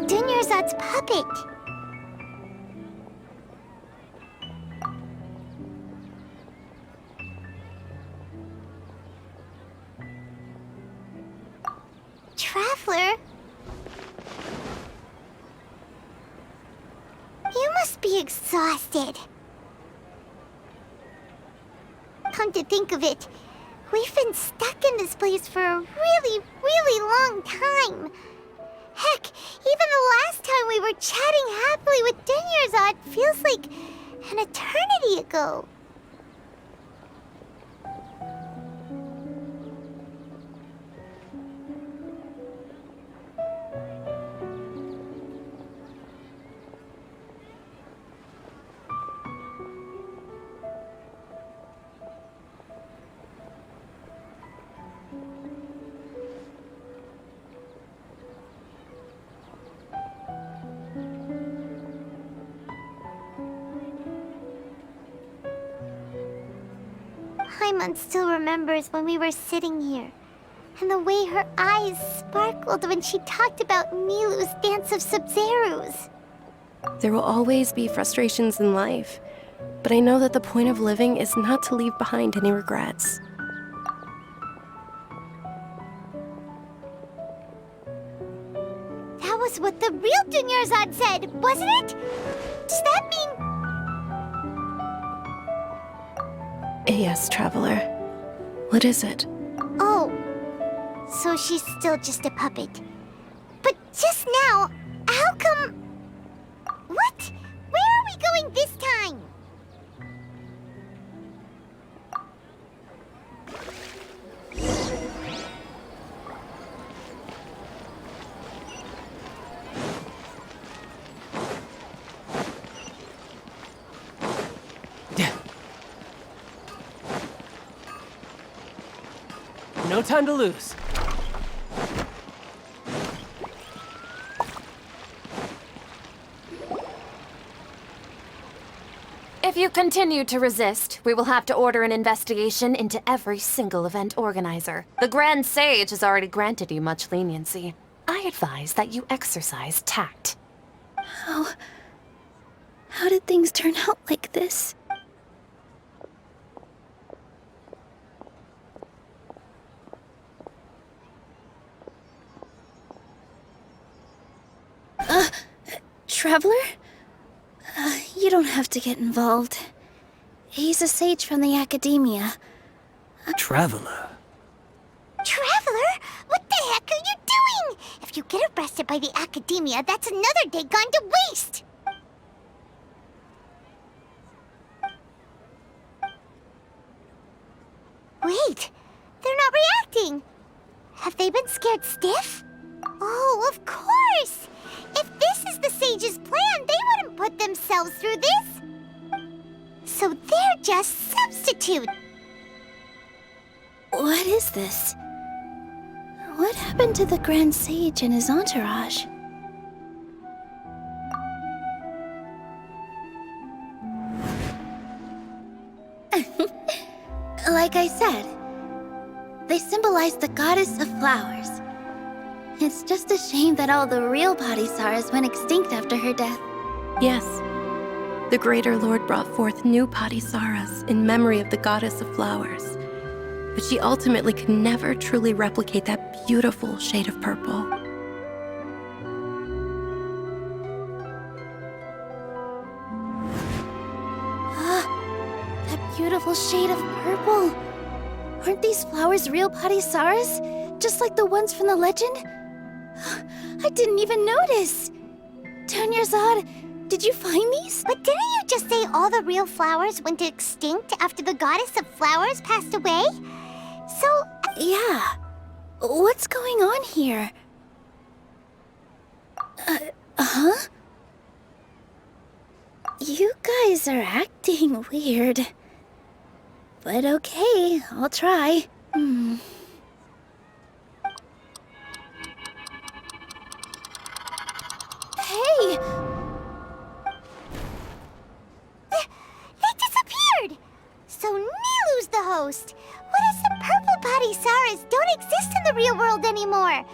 Dunyarzad's puppet. Traveler? You must be exhausted. Come to think of it, we've been stuck in this place for a really, really long time. Heck, even the last time we were chatting happily with Dunyarzad feels like an eternity ago. Paimon still remembers when we were sitting here, and the way her eyes sparkled when she talked about Nilu's dance of sabzeruz. There will always be frustrations in life, but I know that the point of living is not to leave behind any regrets. That was what the real Dunyarzad said, wasn't it? Does that mean... Yes, Traveler. What is it? Oh, so she's still just a puppet. But just now, how come... What? Where are we going this time? No time to lose. If you continue to resist, we will have to order an investigation into every single event organizer. The Grand Sage has already granted you much leniency. I advise that you exercise tact. How did things turn out like this? Traveler? You don't have to get involved. He's a sage from the Academia. Traveler? Traveler? What the heck are you doing? If you get arrested by the Academia, that's another day gone to waste! Wait, they're not reacting. Have they been scared stiff? Oh, of course! If this is the sage's plan, they wouldn't put themselves through this. So they're just substitute. What is this? What happened to the Grand Sage and his entourage? Like I said, they symbolize the goddess of flowers. It's just a shame that all the real Padisaras went extinct after her death. Yes. The Greater Lord brought forth new Padisaras in memory of the goddess of flowers. But she ultimately could never truly replicate that beautiful shade of purple. That beautiful shade of purple. Aren't these flowers real Padisaras? Just like the ones from the legend? I didn't even notice. Tanyarzad, did you find these? But didn't you just say all the real flowers went extinct after the goddess of flowers passed away? So... Yeah. What's going on here? Huh? You guys are acting weird. But okay, I'll try. Hey! They disappeared! So Nilu's the host. What if the purple Padisaras don't exist in the real world anymore?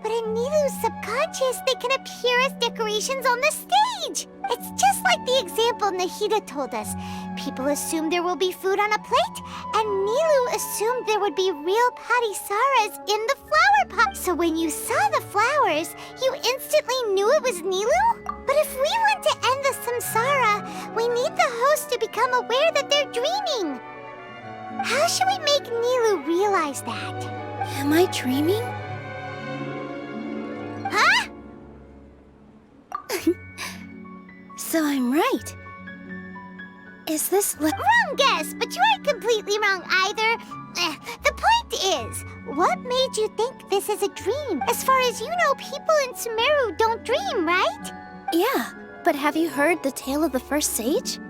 But in Nilu's subconscious, they can appear as decorations on the stage. It's just like the example Nahida told us. People assume there will be food on a plate, and Nilu assumed there would be real Padisaras in the flower pot. So when you saw the flowers, you instantly knew it was Nilu? But if we want to end the samsara, we need the host to become aware that they're dreaming. How should we make Nilu realize that? Am I dreaming? Huh? So I'm right. Is this Wrong guess, but you aren't completely wrong either. The point is, what made you think this is a dream? As far as you know, people in Sumeru don't dream, right? Yeah, but have you heard the tale of the first sage?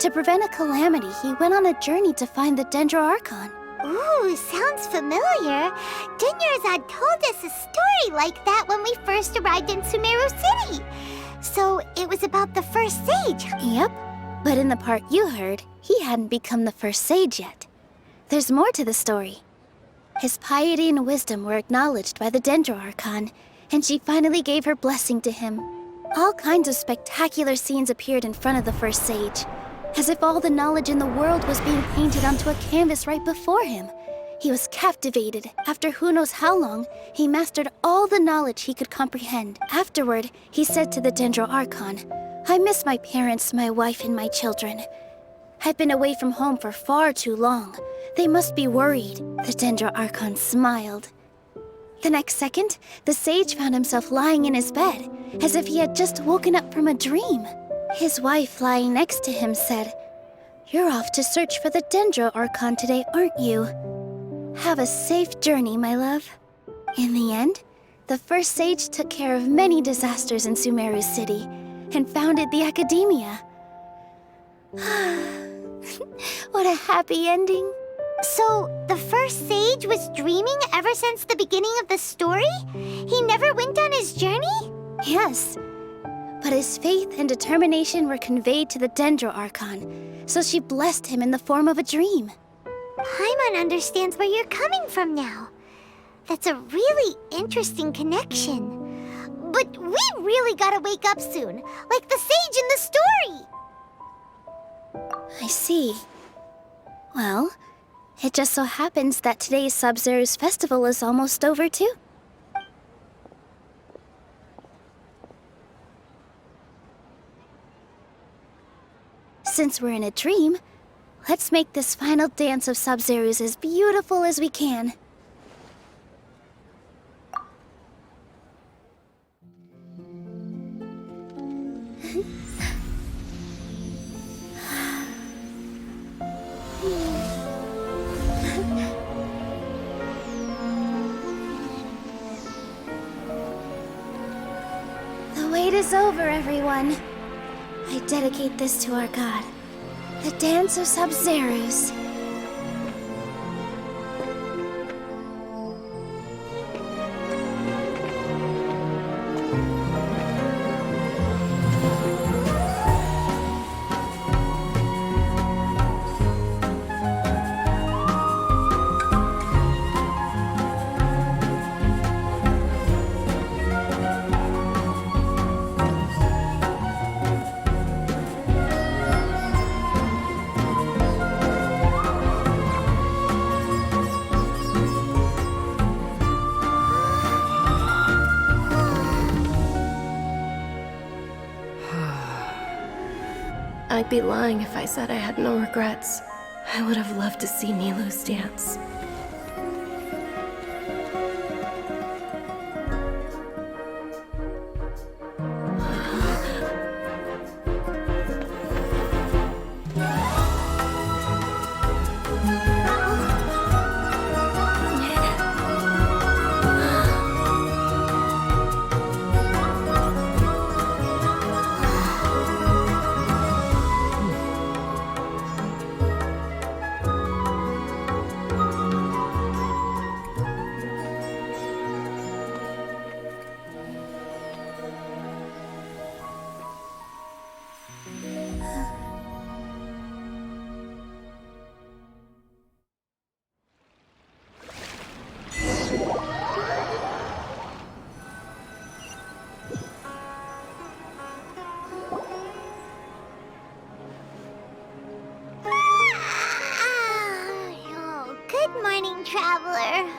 To prevent a calamity, he went on a journey to find the Dendro Archon. Ooh, sounds familiar. Tanyarzad told us a story like that when we first arrived in Sumeru City. So it was about the first sage. Yep, but in the part you heard, he hadn't become the first sage yet. There's more to the story. His piety and wisdom were acknowledged by the Dendro Archon, and she finally gave her blessing to him. All kinds of spectacular scenes appeared in front of the first sage, as if all the knowledge in the world was being painted onto a canvas right before him. He was captivated. After who knows how long, he mastered all the knowledge he could comprehend. Afterward, he said to the Dendro Archon, "I miss my parents, my wife, and my children. I've been away from home for far too long. They must be worried." The Dendro Archon smiled. The next second, the sage found himself lying in his bed, as if he had just woken up from a dream. His wife, lying next to him, said, "You're off to search for the Dendro Archon today, aren't you? Have a safe journey, my love." In the end, the first sage took care of many disasters in Sumeru City and founded the Academia. What a happy ending. So, the first sage was dreaming ever since the beginning of the story? He never went on his journey? Yes. But his faith and determination were conveyed to the Dendro Archon, so she blessed him in the form of a dream. Paimon understands where you're coming from now. That's a really interesting connection. But we really gotta wake up soon, like the sage in the story! I see. Well, it just so happens that today's Sabzeruz festival is almost over too. Since we're in a dream, let's make this final dance of Sabzeruz as beautiful as we can. The wait is over, everyone. I dedicate this to our god, the dance of Sabzeruz. I'd be lying if I said I had no regrets. I would have loved to see Nilou's dance. Good morning, traveler.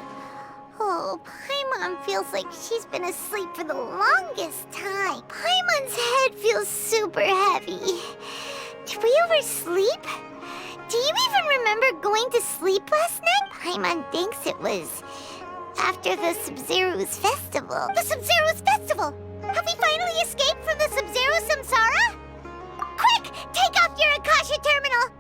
Oh, Paimon feels like she's been asleep for the longest time. Paimon's head feels super heavy. Did we oversleep? Do you even remember going to sleep last night? Paimon thinks it was after the Sabzeruz festival. The Sabzeruz festival! Have we finally escaped from the Sabzeruz samsara? Quick! Take off your Akasha terminal!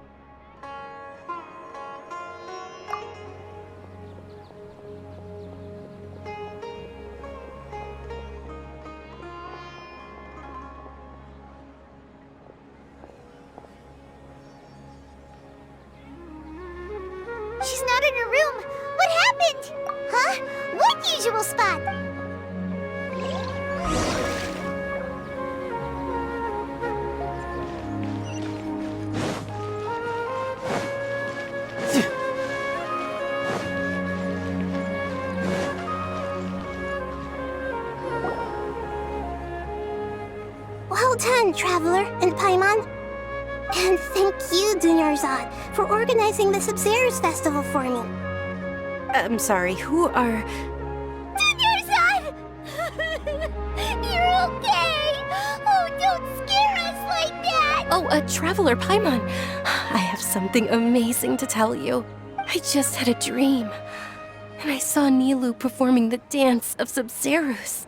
She's not in her room. What happened? Huh? What usual spot? Well done, Traveler and Paimon. And thank you, Dunyarzad, for organizing the Sabzeruz festival for me. I'm sorry, who are... Dunyarzad! You're okay! Oh, don't scare us like that! Oh, Traveler Paimon. I have something amazing to tell you. I just had a dream. And I saw Nilou performing the dance of Sabzeruz.